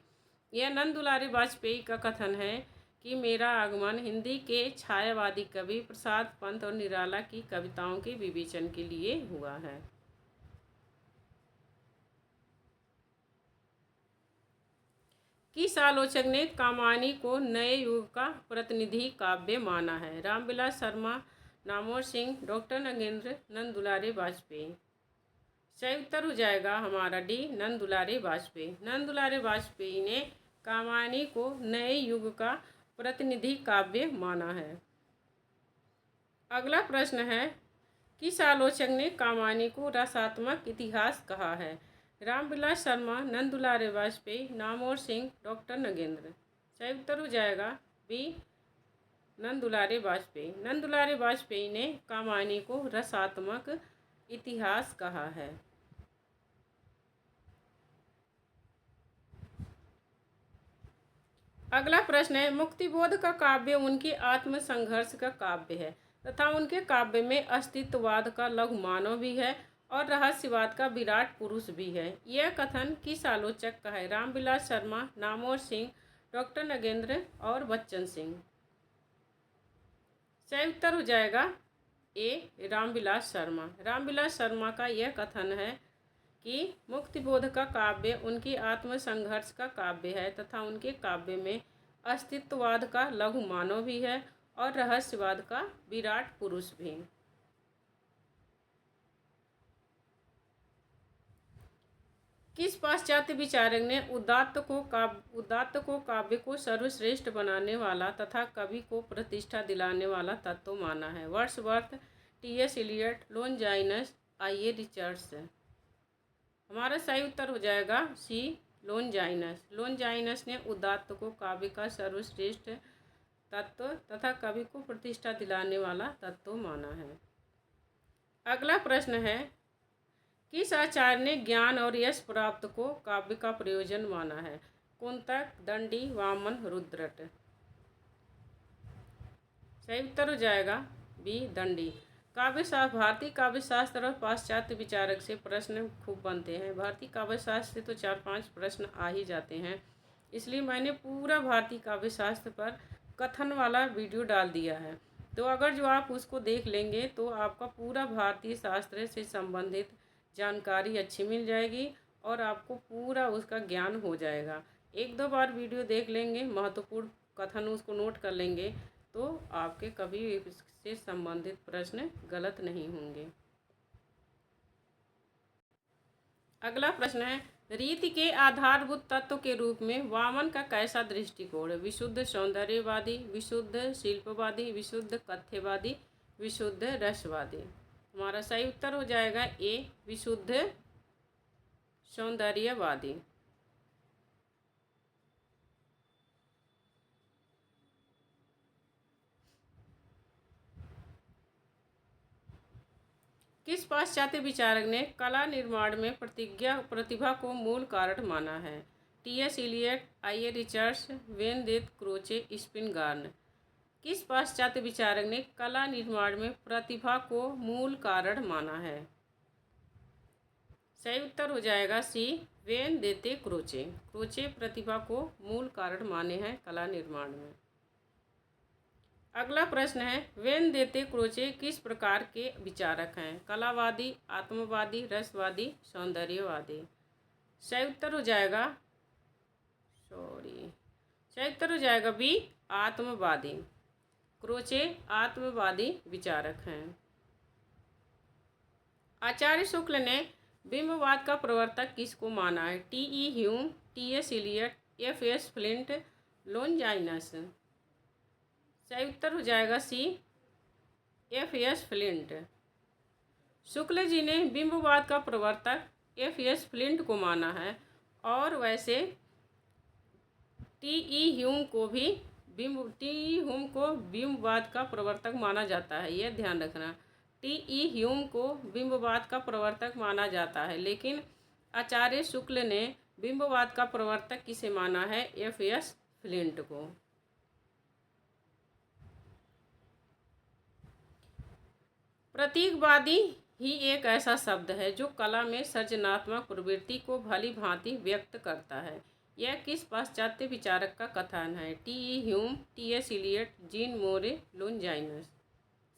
यह नंद दुलारे वाजपेयी का कथन है कि मेरा आगमन हिंदी के छायावादी कवि प्रसाद, पंत और निराला की कविताओं के विवेचन के लिए हुआ है। किस आलोचक ने कामायनी को नए युग का प्रतिनिधि काव्य माना है? रामविलास शर्मा, नामवर सिंह, डॉक्टर नगेंद्र, नंद दुलारे वाजपेयी। सही उत्तर हो जाएगा हमारा डी, नंद दुलारे वाजपेयी। नंद दुलारे वाजपेयी ने कामायनी को नए युग का प्रतिनिधि काव्य माना है। अगला प्रश्न है, किस आलोचक ने कामायनी को रसात्मक इतिहास कहा है? रामविलास शर्मा, नंद दुलारे वाजपेयी, नामवर सिंह, डॉक्टर नगेंद्र। सही उत्तर हो जाएगा बी, नंद दुलारे वाजपेयी। नंद दुलारे वाजपेयी ने कामायनी को रसात्मक इतिहास कहा है। अगला प्रश्न है, मुक्तिबोध का काव्य उनके आत्मसंघर्ष का काव्य है तथा उनके काव्य में अस्तित्ववाद का लघु मानव भी है और रहस्यवाद का विराट पुरुष भी है। यह कथन किस आलोचक का है? रामविलास शर्मा, नामवर सिंह, डॉक्टर नगेंद्र और बच्चन सिंह। सही उत्तर हो जाएगा ए, रामविलास शर्मा। रामविलास शर्मा का यह कथन है कि मुक्तिबोध का काव्य उनकी आत्मसंघर्ष का काव्य है तथा उनके काव्य में अस्तित्ववाद का लघु मानव भी है और रहस्यवाद का विराट पुरुष भी। किस पाश्चात्य विचारक ने उदात्त को काव्य को सर्वश्रेष्ठ बनाने वाला तथा कवि को प्रतिष्ठा दिलाने वाला तत्व माना है? Wordsworth, TS. Eliot, Longinus, IA. Richards. हमारा सही उत्तर हो जाएगा सी, लोनजाइनस। लोनजाइनस ने उदात्त को काव्य का सर्वश्रेष्ठ तत्व तथा कवि को प्रतिष्ठा दिलाने वाला तत्व माना है। अगला प्रश्न है, किस आचार्य ने ज्ञान और यश प्राप्त को काव्य का प्रयोजन माना है? कुंतक, दंडी, वामन, रुद्रट। सही उत्तर हो जाएगा बी दंडी। काव्यशास्त्र, भारतीय काव्यशास्त्र और पाश्चात्य विचारक से प्रश्न खूब बनते हैं। भारतीय काव्यशास्त्र से तो 4-5 प्रश्न आ ही जाते हैं, इसलिए मैंने पूरा भारतीय काव्यशास्त्र पर कथन वाला वीडियो डाल दिया है। तो अगर जो आप उसको देख लेंगे तो आपका पूरा भारतीय शास्त्र से संबंधित जानकारी अच्छी मिल जाएगी और आपको पूरा उसका ज्ञान हो जाएगा। 1-2 बार वीडियो देख लेंगे, महत्वपूर्ण कथन उसको नोट कर लेंगे, तो आपके कभी इससे संबंधित प्रश्न गलत नहीं होंगे। अगला प्रश्न है, रीति के आधारभूत तत्व के रूप में वामन का कैसा दृष्टिकोण है? विशुद्ध सौंदर्यवादी, विशुद्ध शिल्पवादी, विशुद्ध कथ्यवादी, विशुद्ध रसवादी। हमारा सही उत्तर हो जाएगा ए विशुद्ध सौंदर्यवादी। किस पाश्चात्य विचारक ने कला निर्माण में प्रतिभा को मूल कारण माना है? T S. Eliot, I A. Richards, Benedetto Croce, Spingarn. किस पाश्चात्य विचारक ने कला निर्माण में प्रतिभा को मूल कारण माना है? सही उत्तर हो जाएगा सी वेन देते क्रोचे। क्रोचे प्रतिभा को मूल कारण माने हैं कला निर्माण में। अगला प्रश्न है, वेन देते क्रोचे किस प्रकार के विचारक हैं? कलावादी, आत्मवादी, रसवादी, सौंदर्यवादी। सही उत्तर हो जाएगा सही उत्तर हो जाएगा बी आत्मवादी। क्रोचे आत्मवादी विचारक हैं। आचार्य शुक्ल ने बिंबवाद का प्रवर्तक किसको माना है? TE. Hulme, TS. Eliot, FS. Flint, Longinus. सही उत्तर हो जाएगा सी एफ.एस. फ्लिंट। शुक्ल जी ने बिंबवाद का प्रवर्तक एफ.एस. फ्लिंट को माना है और वैसे टी.ई. ह्यूम को बिंबवाद का प्रवर्तक माना जाता है, यह ध्यान रखना। टी.ई. ह्यूम को बिंबवाद का प्रवर्तक माना जाता है, लेकिन आचार्य शुक्ल ने बिंबवाद का प्रवर्तक किसे माना है? एफ.एस. फ्लिंट को। प्रतीकवादी ही एक ऐसा शब्द है जो कला में सृजनात्मक प्रवृत्ति को भली भांति व्यक्त करता है। यह किस पाश्चात्य विचारक का कथन है? TE. Hulme, TS. Eliot, Jean Moreas, Longinus.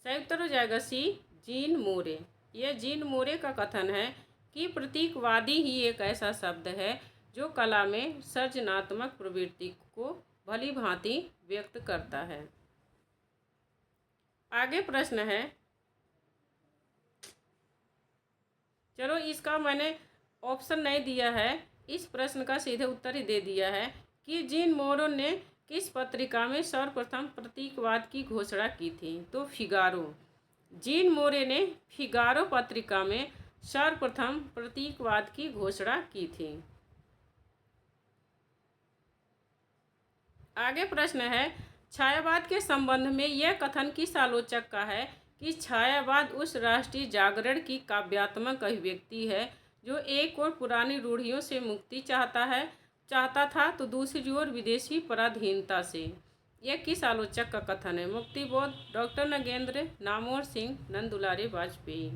सही उत्तर हो जाएगा सी जीन मोरे। यह जीन मोरे का कथन है कि प्रतीकवादी ही एक ऐसा शब्द है जो कला में सृजनात्मक प्रवृत्ति को भली भांति व्यक्त करता है। आगे प्रश्न है, चलो इसका मैंने ऑप्शन नहीं दिया है, इस प्रश्न का सीधे उत्तर ही दे दिया है कि जीन मोरे ने किस पत्रिका में सर्वप्रथम प्रतीकवाद की घोषणा की थी? तो फिगारो। जीन मोरे ने फिगारो पत्रिका में सर्वप्रथम प्रतीकवाद की घोषणा की थी। आगे प्रश्न है, छायावाद के संबंध में यह कथन किस आलोचक का है कि छायावाद उस राष्ट्रीय जागरण की काव्यात्मक अभिव्यक्ति है जो एक ओर पुरानी रूढ़ियों से मुक्ति चाहता था तो दूसरी ओर विदेशी पराधीनता से। यह किस आलोचक का कथन है? मुक्तिबोध, डॉक्टर नगेंद्र, नामवर सिंह, नंदुलारे वाजपेयी।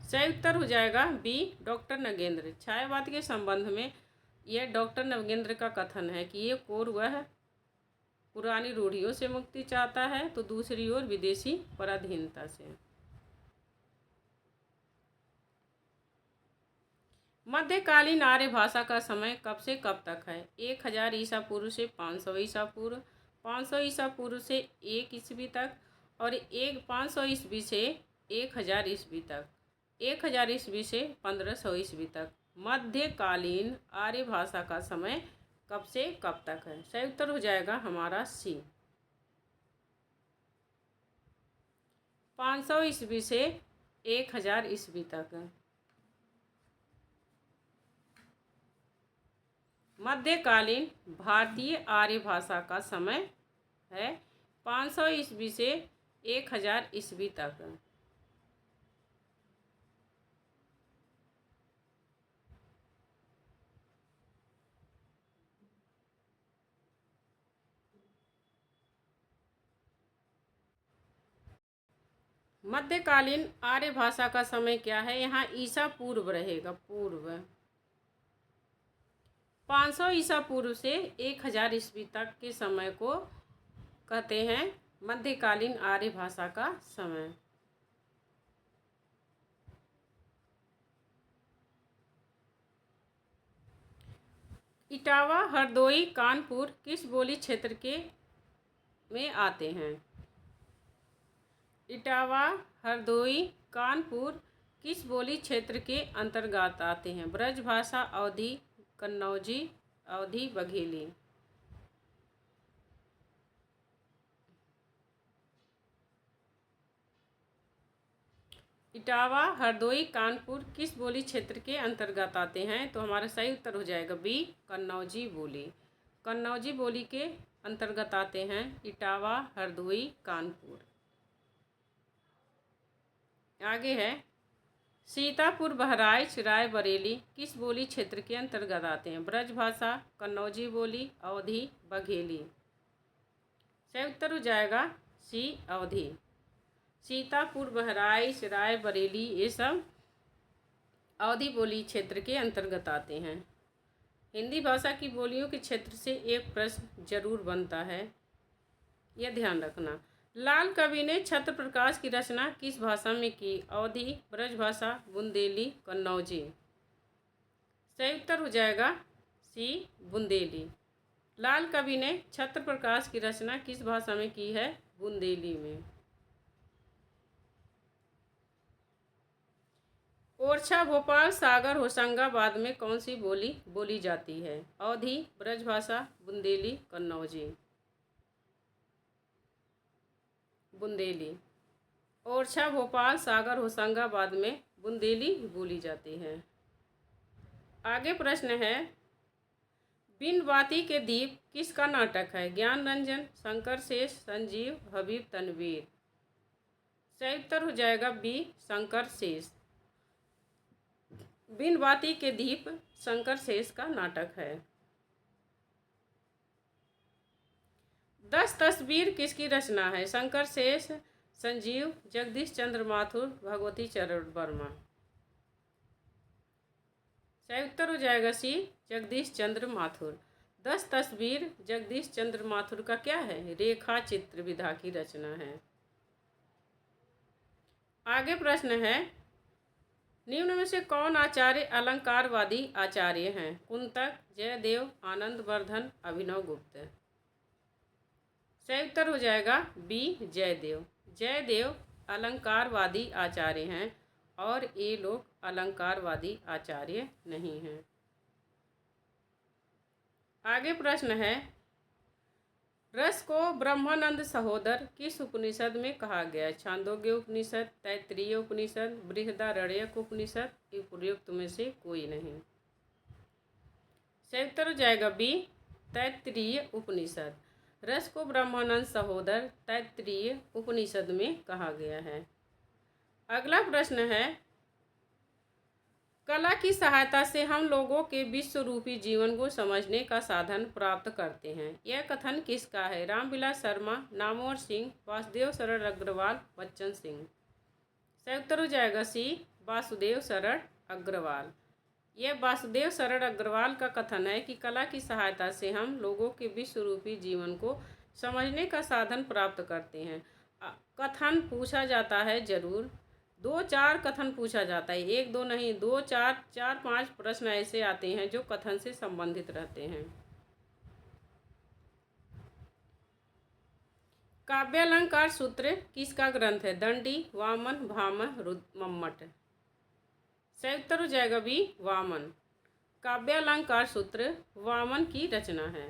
सही उत्तर हो जाएगा बी डॉक्टर नगेंद्र। छायावाद के संबंध में यह डॉक्टर नगेंद्र का कथन है कि एक ओर वह पुरानी रूढ़ियों से मुक्ति चाहता है तो दूसरी ओर विदेशी पराधीनता से। मध्यकालीन आर्य भाषा का समय कब से कब तक है? 1000 ईसा पूर्व से 500 ईसा पूर्व, 500 ईसा पूर्व से 1 ईस्वी तक और 500 ईस्वी से 1000 ईस्वी तक, 1000 ईस्वी से 1500 ईस्वी तक। मध्यकालीन आर्य भाषा का समय कब से कब तक है? सही उत्तर हो जाएगा हमारा सी 500 ईस्वी से 1000 ईस्वी तक। मध्यकालीन भारतीय आर्य भाषा का समय है 500 ईस्वी से 1000 ईस्वी तक। मध्यकालीन आर्य भाषा का समय क्या है? यहाँ ईसा पूर्व रहेगा, पूर्व। 500 ईसा पूर्व से 1000 ईस्वी तक के समय को कहते हैं मध्यकालीन आर्य भाषा का समय। इटावा, हरदोई, कानपुर किस बोली क्षेत्र के में आते हैं? इटावा, हरदोई, कानपुर किस बोली क्षेत्र के अंतर्गत आते हैं? ब्रजभाषा, अवधी, कन्नौजी, अवधी, बघेली। इटावा, हरदोई, कानपुर किस बोली क्षेत्र के अंतर्गत आते हैं? तो हमारा सही उत्तर हो जाएगा बी, कन्नौजी बोली। कन्नौजी बोली के अंतर्गत आते हैं इटावा, हरदोई, कानपुर। आगे है सीतापुर, बहराइच, रायबरेली किस बोली क्षेत्र के अंतर्गत आते हैं? ब्रजभाषा, कन्नौजी बोली, अवधी, बघेली। सही उत्तर हो जाएगा सी, अवधी। सीतापुर, बहराइच, रायबरेली ये सब अवधी बोली क्षेत्र के अंतर्गत आते हैं। हिंदी भाषा की बोलियों के क्षेत्र से एक प्रश्न जरूर बनता है, यह ध्यान रखना। लाल कवि ने छत्र प्रकाश की रचना किस भाषा में की? अवधी, ब्रजभाषा, बुंदेली, कन्नौजी। सही उत्तर हो जाएगा सी, बुंदेली। लाल कवि ने छत्र प्रकाश की रचना किस भाषा में की है? बुंदेली में। ओरछा, भोपाल, सागर, होशंगाबाद में कौन सी बोली बोली जाती है? अवधी, ब्रजभाषा, बुंदेली, कन्नौजी। बुंदेली। ओरछा, भोपाल, सागर, होशंगाबाद में बुंदेली बोली जाती है। आगे प्रश्न है बिनवाती के दीप किसका नाटक है? ज्ञान रंजन, शंकर शेष, संजीव, हबीब, तनवीर। सही उत्तर हो जाएगा बी, शंकर शेष। बिनवाती के दीप शंकर शेष का नाटक है। 10 तस्वीर किसकी रचना है? शंकर शेष, संजीव, जगदीश चंद्र माथुर, भगवती चरण वर्मा। सही उत्तर हो जाएगा सी, जगदीश चंद्र माथुर। 10 तस्वीर जगदीश चंद्र माथुर का क्या है? रेखा चित्र विधा की रचना है। आगे प्रश्न है निम्न में से कौन आचार्य अलंकारवादी आचार्य हैं? कुंतक, जयदेव, आनंद वर्धन, अभिनव गुप्त। सही उत्तर हो जाएगा बी, जयदेव। जयदेव अलंकारवादी आचार्य हैं और ये लोग अलंकारवादी आचार्य नहीं हैं। आगे प्रश्न है रस को ब्रह्मानंद सहोदर किस उपनिषद में कहा गया है? छांदोग्य उपनिषद, तैत्तिरीय उपनिषद, बृहदारण्यक उपनिषद, उपयुक्त में से कोई नहीं। सही उत्तर हो जाएगा बी, तैत्तिरीय उपनिषद। रस को ब्रह्मानंद सहोदर तैत्तिरीय उपनिषद में कहा गया है। अगला प्रश्न है कला की सहायता से हम लोगों के विश्व रूपी जीवन को समझने का साधन प्राप्त करते हैं। यह कथन किसका है? रामविलास शर्मा, नामवर सिंह, वासुदेव शरण अग्रवाल, बच्चन सिंह। सही उत्तर हो जाएगा सी, वासुदेव शरण अग्रवाल। यह वासुदेव शरण अग्रवाल का कथन है कि कला की सहायता से हम लोगों के विश्व रूपी जीवन को समझने का साधन प्राप्त करते हैं। कथन पूछा जाता है जरूर, 2-4 कथन पूछा जाता है, 1-2 नहीं, 2-4, 4-5 प्रश्न ऐसे आते हैं जो कथन से संबंधित रहते हैं। काव्यालंकार सूत्र किसका ग्रंथ है? दंडी, वामन, भामह, मम्मट। सही उत्तर हो जाएगा बी, वामन। काव्यालंकार सूत्र वामन की रचना है।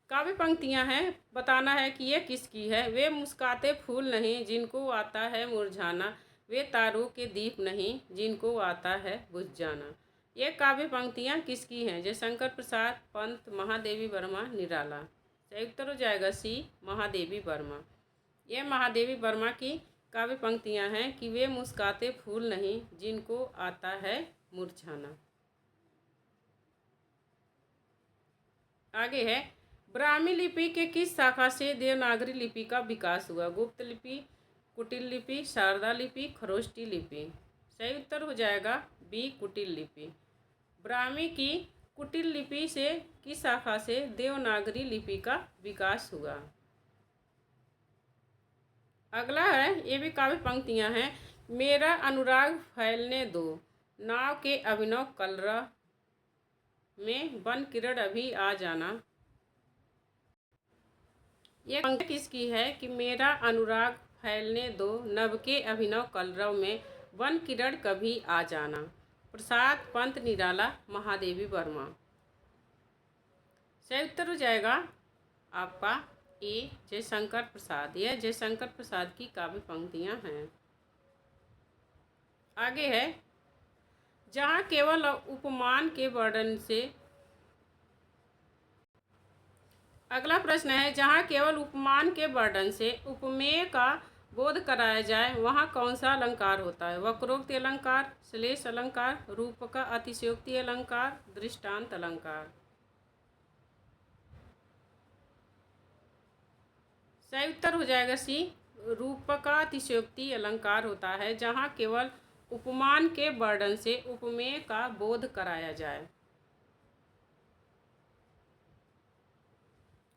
काव्य पंक्तियां हैं, बताना है कि ये किसकी है। वे मुस्काते फूल नहीं जिनको आता है मुरझाना, वे तारों के दीप नहीं जिनको आता है बुझ जाना। ये काव्य पंक्तियां किसकी हैं? जयशंकर प्रसाद, पंत, महादेवी वर्मा, निराला। सही उत्तर हो जाएगा सी, महादेवी वर्मा। ये महादेवी वर्मा की काव्य पंक्तियां हैं कि वे मुस्काते फूल नहीं जिनको आता है मुरझाना। आगे है ब्राह्मी लिपि के किस शाखा से देवनागरी लिपि का विकास हुआ? गुप्त लिपि, कुटिल लिपि, शारदा लिपि, खरोष्टी लिपि। सही उत्तर हो जाएगा बी, कुटिल लिपि। ब्राह्मी की कुटिल लिपि से किस शाखा से देवनागरी लिपि का विकास हुआ? अगला है, ये भी काव्य पंक्तियां हैं। मेरा अनुराग फैलने दो, नाव के अभिनव कलरव में बन किरण अभी आ जाना। ये पंक्ति किसकी है कि मेरा अनुराग फैलने दो, नभ के अभिनव कलरव में वन किरण कभी आ जाना। प्रसाद पंत निराला, महादेवी वर्मा। सही उत्तर हो जाएगा आपका ए, जयशंकर प्रसाद। यह जयशंकर प्रसाद की काव्य पंक्तियां हैं। आगे है, जहाँ केवल उपमान के वर्णन से। अगला प्रश्न है, जहाँ केवल उपमान के वर्णन से उपमेय का बोध कराया जाए वहाँ कौन सा अलंकार होता है? वक्रोक्ति अलंकार, श्लेष अलंकार, रूपक अतिशयोक्ति अलंकार, दृष्टांत अलंकार। सही उत्तर हो जाएगा सी, रूपक अतिशयोक्ति अलंकार होता है जहाँ केवल उपमान के वर्णन से उपमेय का बोध कराया जाए।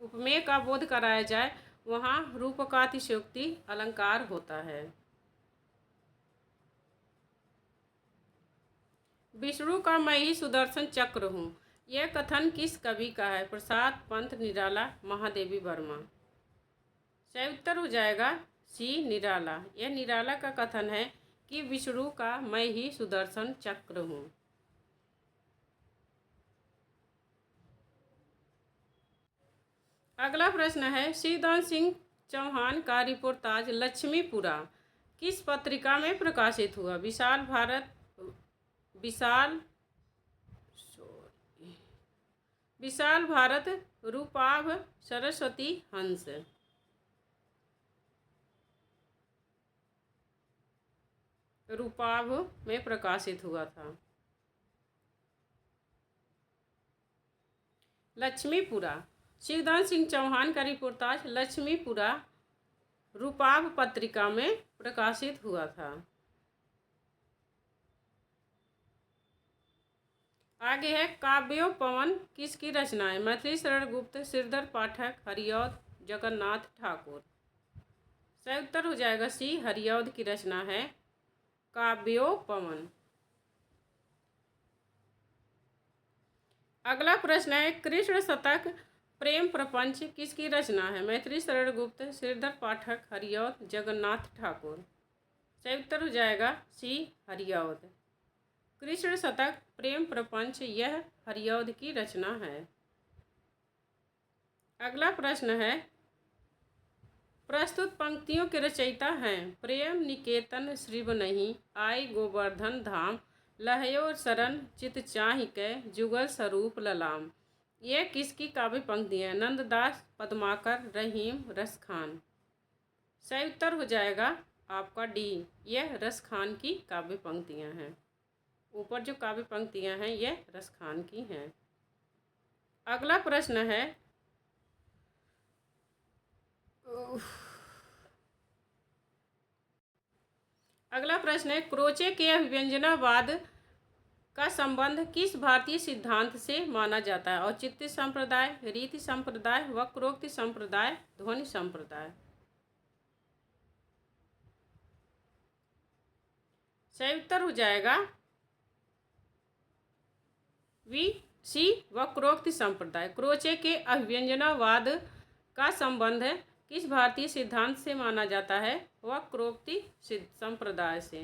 उपमेय का बोध कराया जाए वहाँ रूपकातिशयोक्ति अलंकार होता है। विष्णु का मैं ही सुदर्शन चक्र हूँ, यह कथन किस कवि का है? प्रसाद पंत निराला, महादेवी वर्मा। सही उत्तर हो जाएगा सी, निराला। यह निराला का कथन है कि विष्णु का मैं ही सुदर्शन चक्र हूँ। अगला प्रश्न है, शिवदान सिंह चौहान का रिपोर्टाज लक्ष्मीपुरा किस पत्रिका में प्रकाशित हुआ? विशाल भारत, विशाल भारत, रूपाभ, सरस्वती, हंस। रूपाभ में प्रकाशित हुआ था। लक्ष्मीपुरा, शिवदान सिंह चौहान का रिपोर्टाज लक्ष्मीपुरा रूपाभ पत्रिका में प्रकाशित हुआ था। आगे है, काव्योपवन किसकी रचना है? मैथिली शरण गुप्त, श्रीधर पाठक, हरिऔध, जगन्नाथ ठाकुर। सही उत्तर हो जाएगा सी, हरिऔध की रचना है काव्योपवन। अगला प्रश्न है, कृष्ण शतक प्रेम प्रपंच किसकी रचना है? मैथिली शरण गुप्त, श्रीधर पाठक, हरिऔध, जगन्नाथ ठाकुर। सही उत्तर हो जाएगा सी, हरिऔध। कृष्ण शतक प्रेम प्रपंच यह हरिऔध की रचना है। अगला प्रश्न है, प्रस्तुत पंक्तियों के रचयिता हैं प्रेम निकेतन श्रीब नहीं, आई गोवर्धन धाम, लहयो शरण चित चाहि कै, जुगल स्वरूप ललाम। यह किसकी काव्य पंक्ति है? नंददास, पद्माकर, रहीम, रसखान। सही उत्तर हो जाएगा आपका डी, यह रसखान की काव्य पंक्तियां हैं। ऊपर जो काव्य पंक्तियां हैं यह रसखान की हैं। अगला प्रश्न है, क्रोचे के अभिव्यंजनावाद का संबंध किस भारतीय सिद्धांत से माना जाता है? औचित्य संप्रदाय, रीति संप्रदाय, वक्रोक्ति संप्रदाय, ध्वनि संप्रदाय। सही उत्तर हो जाएगा सी, वक्रोक्ति संप्रदाय। क्रोचे के अभिव्यंजनावाद का संबंध किस भारतीय सिद्धांत से माना जाता है? वक्रोक्ति संप्रदाय से।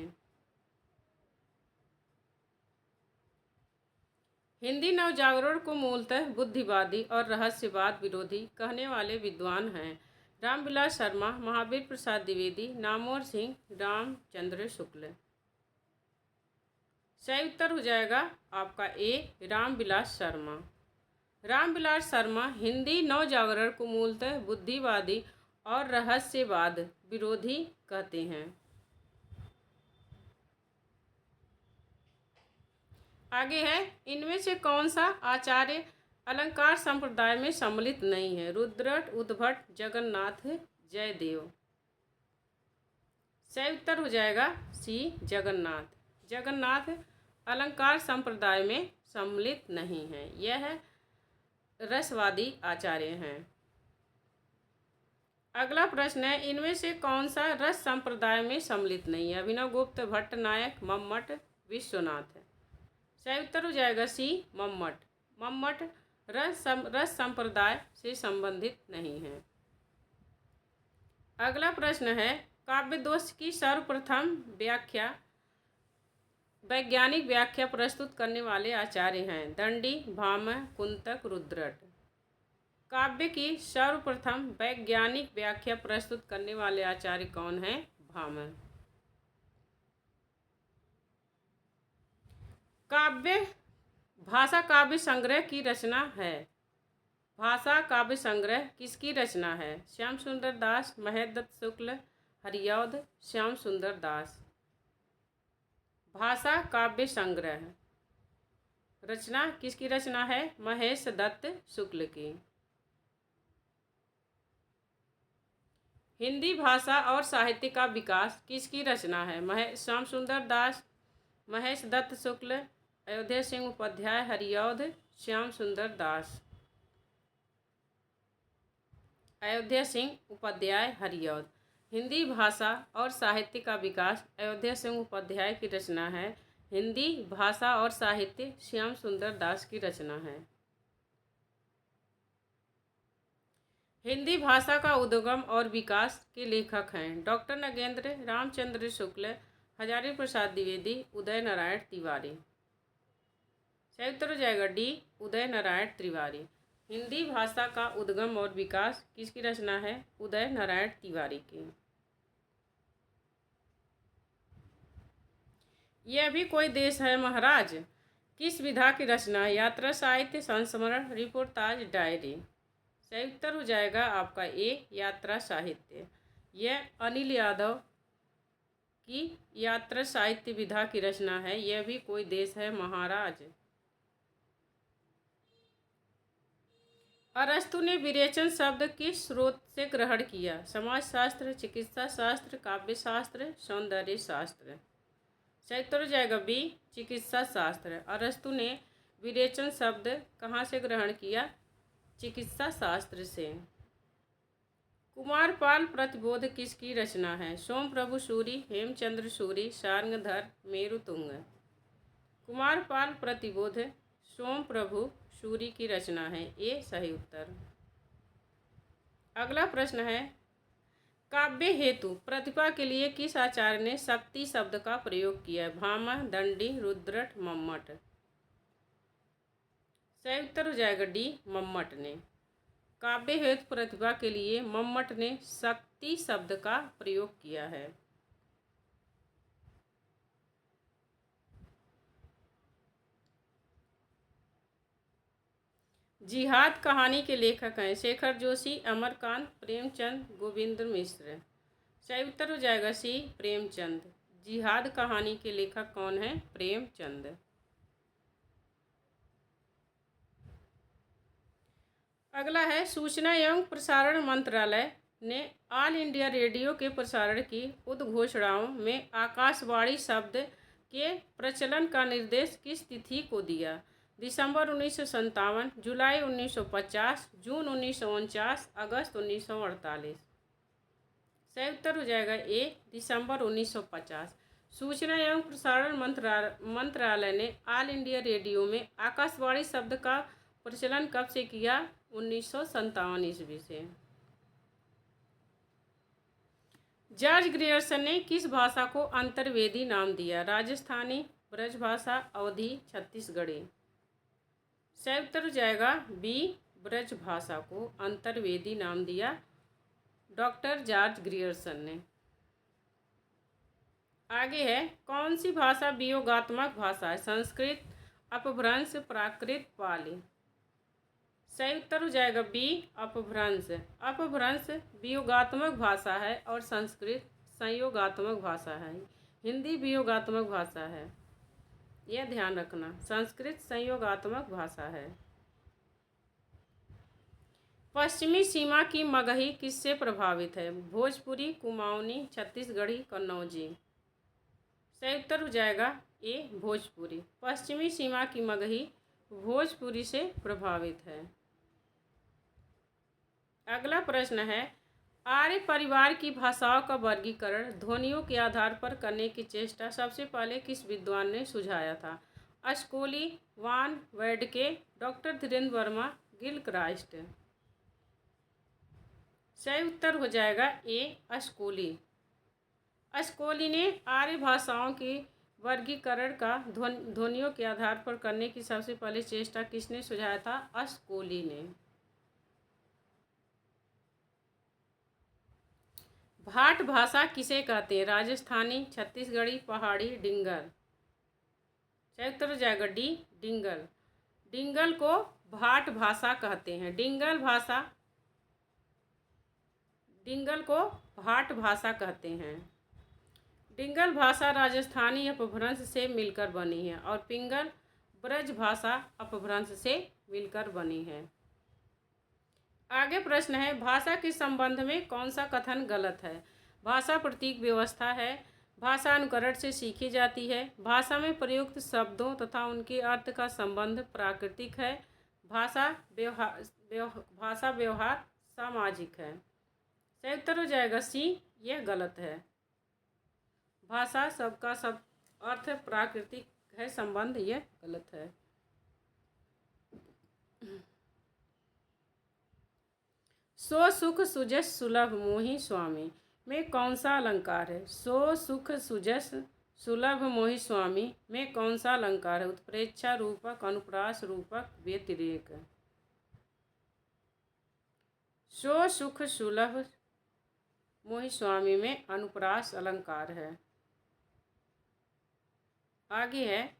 हिंदी नवजागरण को मूलतः बुद्धिवादी और रहस्यवाद विरोधी कहने वाले विद्वान हैं रामविलास शर्मा, महावीर प्रसाद द्विवेदी, नामवर सिंह, रामचंद्र शुक्ल। सही उत्तर हो जाएगा आपका ए, रामविलास शर्मा। रामविलास शर्मा हिंदी नवजागरण को मूलतः बुद्धिवादी और रहस्यवाद विरोधी कहते हैं। आगे है, इनमें से कौन सा आचार्य अलंकार संप्रदाय में सम्मिलित नहीं है। रुद्रट, उद्भट, जगन्नाथ, जयदेव। सही उत्तर हो जाएगा सी, जगन्नाथ। जगन्नाथ अलंकार संप्रदाय में सम्मिलित नहीं है, यह रसवादी आचार्य हैं। अगला प्रश्न है, इनमें से कौन सा रस संप्रदाय में सम्मिलित नहीं है? अभिनव गुप्त, भट्ट नायक, मम्मट, विश्वनाथ। सही उत्तर हो जाएगा सी, मम्मट। मम्मट रस संप्रदाय से संबंधित नहीं है। अगला प्रश्न है, काव्य दोष की सर्वप्रथम व्याख्या, वैज्ञानिक व्याख्या प्रस्तुत करने वाले आचार्य हैं? दंडी, भामह, कुंतक, रुद्रट। काव्य की सर्वप्रथम वैज्ञानिक व्याख्या प्रस्तुत करने वाले आचार्य कौन हैं? भामह। काव्य भाषा काव्य संग्रह की रचना है। भाषा काव्य संग्रह किसकी रचना है? श्याम सुंदर दास, महेशदत्त शुक्ल, हरिऔध, श्याम सुंदर दास। भाषा काव्य संग्रह रचना किसकी रचना है? महेशदत्त शुक्ल की। हिंदी भाषा और साहित्य का विकास किसकी रचना है? श्याम सुंदर दास, महेशदत्त शुक्ल, अयोध्या सिंह उपाध्याय, हरिऔध, श्याम सुंदर दास। अयोध्या सिंह उपाध्याय, हरिऔध। हिंदी भाषा और साहित्य का विकास अयोध्या सिंह उपाध्याय की रचना है। हिंदी भाषा और साहित्य श्याम सुंदर दास की रचना है। हिंदी भाषा का उद्गम और विकास के लेखक हैं? डॉक्टर नगेंद्र, रामचंद्र शुक्ल, हजारी प्रसाद द्विवेदी, उदय नारायण तिवारी। सही उत्तर हो जाएगा डी, उदय नारायण तिवारी। हिंदी भाषा का उद्गम और विकास किसकी रचना है? उदय नारायण तिवारी की। यह भी कोई देश है महाराज किस विधा की रचना है? यात्रा, साहित्य, संस्मरण, रिपोर्टाज, डायरी। सही उत्तर हो जाएगा आपका ए, यात्रा साहित्य। यह अनिल यादव की यात्रा साहित्य विधा की रचना है। यह भी कोई देश है महाराज। अरस्तु ने विरेचन शब्द किस स्रोत से ग्रहण किया? समाजशास्त्र, चिकित्सा शास्त्र, काव्य शास्त्र, सौंदर्य शास्त्र। सही उत्तर हो जाएगा बी, चिकित्सा शास्त्र। अरस्तु ने विरेचन शब्द कहाँ से ग्रहण किया? चिकित्सा शास्त्र से। कुमारपाल प्रतिबोध किसकी रचना है? सोमप्रभु सूरी, हेमचंद्र सूरी, शार्ंगधर, मेरुतुंग। कुमारपाल प्रतिबोध सोमप्रभु सूरी की रचना है। ए सही उत्तर। अगला प्रश्न है, काव्य हेतु प्रतिभा के लिए किस आचार्य ने शक्ति शब्द का प्रयोग किया? भामह, दंडी, रुद्रट, मम्मट। सही उत्तर हो जाएगा डी, मम्मट ने। काव्य हेतु प्रतिभा के लिए मम्मट ने शक्ति शब्द का प्रयोग किया है। जिहाद कहानी के लेखक हैं? शेखर जोशी, अमरकांत, प्रेमचंद, गोविंद मिश्र। सही उत्तर हो जाएगा सी, प्रेमचंद। जिहाद कहानी के लेखक कौन है? प्रेमचंद। अगला है, सूचना एवं प्रसारण मंत्रालय ने ऑल इंडिया रेडियो के प्रसारण की उद्घोषणाओं में आकाशवाणी शब्द के प्रचलन का निर्देश किस तिथि को दिया? दिसंबर 1957, जुलाई 1950, जून 1949, अगस्त 1948। सही उत्तर हो जाएगा ए, दिसंबर 1950। सूचना एवं प्रसारण मंत्रालय ने ऑल इंडिया रेडियो में आकाशवाणी शब्द का प्रचलन कब से किया? 1957 ईस्वी से। जॉर्ज ग्रियर्सन ने किस भाषा को अंतर्वेदी नाम दिया? राजस्थानी, ब्रजभाषा, अवधी, छत्तीसगढ़ी। सही उत्तर हो जाएगा बी, ब्रजभाषा को अंतर्वेदी नाम दिया डॉक्टर जॉर्ज ग्रियर्सन ने। आगे है, कौन सी भाषा वियोगात्मक भाषा है? संस्कृत, अपभ्रंश, प्राकृत, पाली। सही उत्तर हो जाएगा बी, अपभ्रंश। अपभ्रंश वियोगात्मक भाषा है और संस्कृत संयोगात्मक भाषा है। हिंदी वियोगात्मक भाषा है, यह ध्यान रखना। संस्कृत संयोगात्मक भाषा है। पश्चिमी सीमा की मगही किससे प्रभावित है? भोजपुरी, कुमाऊनी, छत्तीसगढ़ी, कन्नौजी। सही उत्तर हो जाएगा ए भोजपुरी। पश्चिमी सीमा की मगही भोजपुरी से प्रभावित है। अगला प्रश्न है, आर्य परिवार की भाषाओं का वर्गीकरण ध्वनियों के आधार पर करने की चेष्टा सबसे पहले किस विद्वान ने सुझाया था? अस्कोली, वान वेडके, डॉक्टर धीरेन्द्र वर्मा, गिलक्राइस्ट। सही उत्तर हो जाएगा ए अस्कोली। अस्कोली ने आर्य भाषाओं के वर्गीकरण का ध्वनियों के आधार पर करने की सबसे पहले चेष्टा किसने सुझाया था? अस्कोली ने। भाट भाषा किसे कहते हैं? राजस्थानी, छत्तीसगढ़ी, पहाड़ी, डिंगल। सही उत्तर हो जाएगा डी डिंगल। डिंगल को भाट भाषा कहते हैं। डिंगल को भाट भाषा कहते हैं। डिंगल भाषा राजस्थानी अपभ्रंश से मिलकर बनी है और पिंगल ब्रज भाषा अपभ्रंश से मिलकर बनी है। आगे प्रश्न है, भाषा के संबंध में कौन सा कथन गलत है? भाषा प्रतीक व्यवस्था है, भाषा अनुकरण से सीखी जाती है, भाषा में प्रयुक्त शब्दों तथा उनके अर्थ का संबंध प्राकृतिक है, भाषा व्यवहार सामाजिक है। सही उत्तर हो जाएगा सी, यह गलत है। भाषा सबका सब अर्थ प्राकृतिक है, संबंध यह गलत है। सो सुख सुजस सुलभ मोहि स्वामी में कौन सा अलंकार है? सो सुख सुजस सुलभ मोहि स्वामी में कौन सा अलंकार है? उत्प्रेक्षा रूपक, अनुप्रास रूपक, व्यतिरेक। सो सुख सुलभ मोहि स्वामी में अनुप्रास अलंकार है। आगे है,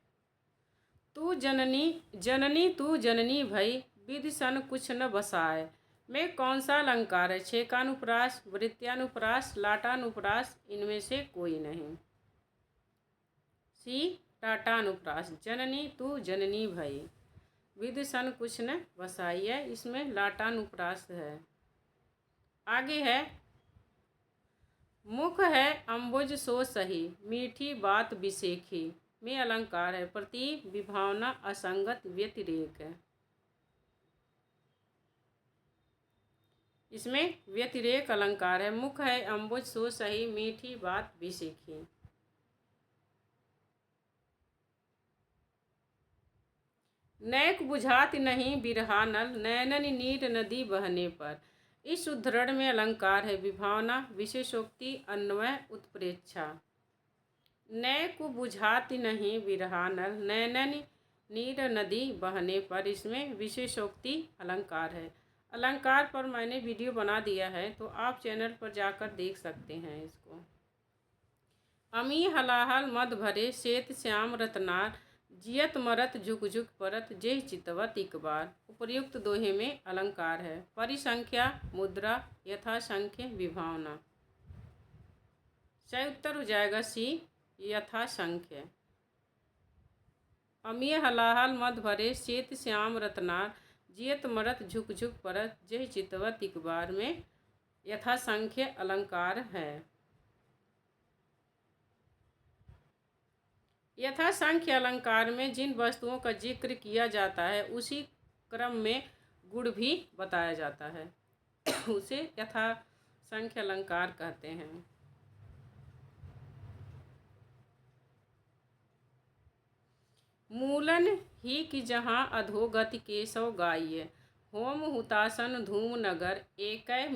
तू जननी जननी तू जननी भई विधि सन कुछ न बसाए में कौन सा अलंकार है? छेकानुप्रास, वृत्त्यानुप्रास, लाटानुप्रास, इनमें से कोई नहीं। सी टाटानुप्रास। जननी तू जननी भई विधि सन कुछ न बसाई है, इसमें लाटानुप्रास है। आगे है, मुख है अम्बुज सो सही मीठी बात बिसेखी में अलंकार है। प्रति, विभावना, असंगत, व्यतिरेक है। इसमें व्यतिरेक अलंकार है। मुख है अम्बुज सो सही मीठी बात बिसेखी। नैक बुझात नहीं बिरहा नल नैनन नीर नदी बहने पर। इस उद्धरण में अलंकार है विभावना, विशेषोक्ति, अन्वय, उत्प्रेक्षा। नैक बुझात नहीं बिरहा नल नैनन नीर नदी बहने पर, इसमें विशेषोक्ति अलंकार है। अलंकार पर मैंने वीडियो बना दिया है, तो आप चैनल पर जाकर देख सकते हैं इसको। अमी हलाहल मद भरे श्वेत श्याम रतनार जियत मरत झुक झुक परत जेह चितवत इकबार। उपर्युक्त दोहे में अलंकार है। परिसंख्या, मुद्रा, यथासंख्य, विभावना। सही उत्तर हो जाएगा सी यथासंख्य। अमी हलाहल मद भरे श्वेत श्याम रतनार जियत मरत झुक झुक परत जेह चितवत इकबार में यथासंख्य अलंकार है। यथासंख्य अलंकार में जिन वस्तुओं का जिक्र किया जाता है उसी क्रम में गुण भी बताया जाता है, उसे यथासंख्य अलंकार कहते हैं। मूलन ही कि जहाँ अधोगति केशव गाइय होम हुतासन धूम नगर एकै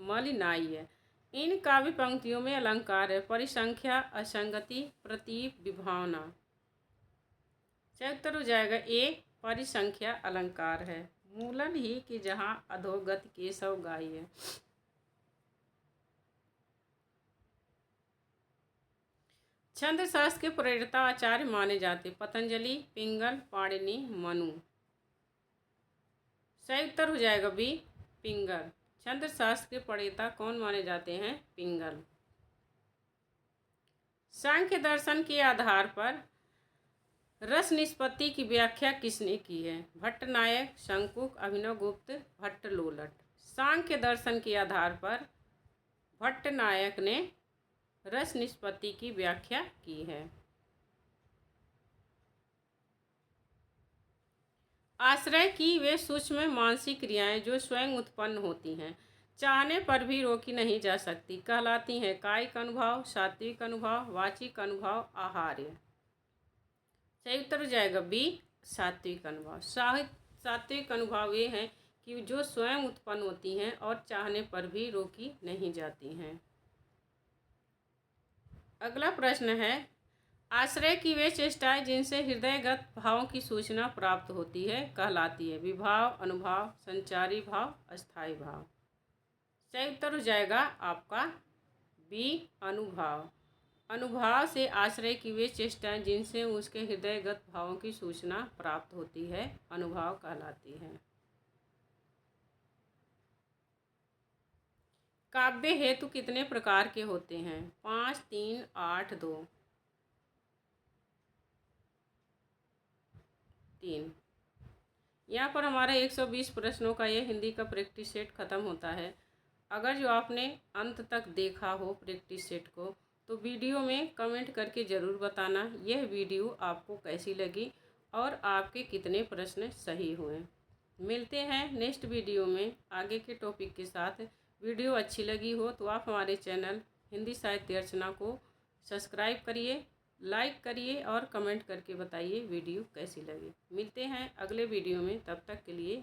मलिनाइय। इन काव्य पंक्तियों में अलंकार है परिसंख्या, असंगति, प्रतीप, विभावना। सही उत्तर हो जाएगा ए परिसंख्या अलंकार है। मूलन ही कि जहाँ अधोगति केशव गाइय। छंद शास्त्र के प्रणेता आचार्य माने जाते पतंजलि, पिंगल, पाणिनि, मनु। सही उत्तर हो जाएगा बी पिंगल। छंद शास्त्र के प्रणेता कौन माने जाते हैं? पिंगल। सांख्य दर्शन के आधार पर रस निष्पत्ति की व्याख्या किसने की है? भट्टनायक, शंकुक, अभिनवगुप्त, भट्टलोलट। सांख्य दर्शन के आधार पर भट्टनायक ने रस निष्पत्ति की व्याख्या की है। आश्रय की वे सूक्ष्म मानसिक क्रियाएं जो स्वयं उत्पन्न होती हैं, चाहने पर भी रोकी नहीं जा सकती, कहलाती हैं कायिक अनुभव, सात्विक अनुभव, वाचिक अनुभव, आहार्य। सही उत्तर हो जाएगा बी, सात्विक अनुभव। सात्विक अनुभव ये हैं कि जो स्वयं उत्पन्न होती हैं और चाहने पर भी रोकी नहीं जाती हैं। अगला प्रश्न है, आश्रय की वे चेष्टाएं जिनसे हृदयगत भावों की सूचना प्राप्त होती है, कहलाती है विभाव, अनुभाव, संचारी भाव, अस्थायी भाव। सही उत्तर हो जाएगा आपका बी, अनुभाव। अनुभाव से आश्रय की वे चेष्टाएं जिनसे उसके हृदयगत भावों की सूचना प्राप्त होती है, अनुभाव कहलाती है। काव्य हेतु कितने प्रकार के होते हैं? 5, 3, 8, 2। 3। यहाँ पर हमारा 120 प्रश्नों का ये हिंदी का प्रैक्टिस सेट ख़त्म होता है। अगर जो आपने अंत तक देखा हो प्रैक्टिस सेट को, तो वीडियो में कमेंट करके ज़रूर बताना यह वीडियो आपको कैसी लगी और आपके कितने प्रश्न सही हुए। मिलते हैं नेक्स्ट वीडियो में आगे के टॉपिक के साथ। वीडियो अच्छी लगी हो तो आप हमारे चैनल हिंदी साहित्य अर्चना को सब्सक्राइब करिए, लाइक करिए और कमेंट करके बताइए वीडियो कैसी लगी। मिलते हैं अगले वीडियो में, तब तक के लिए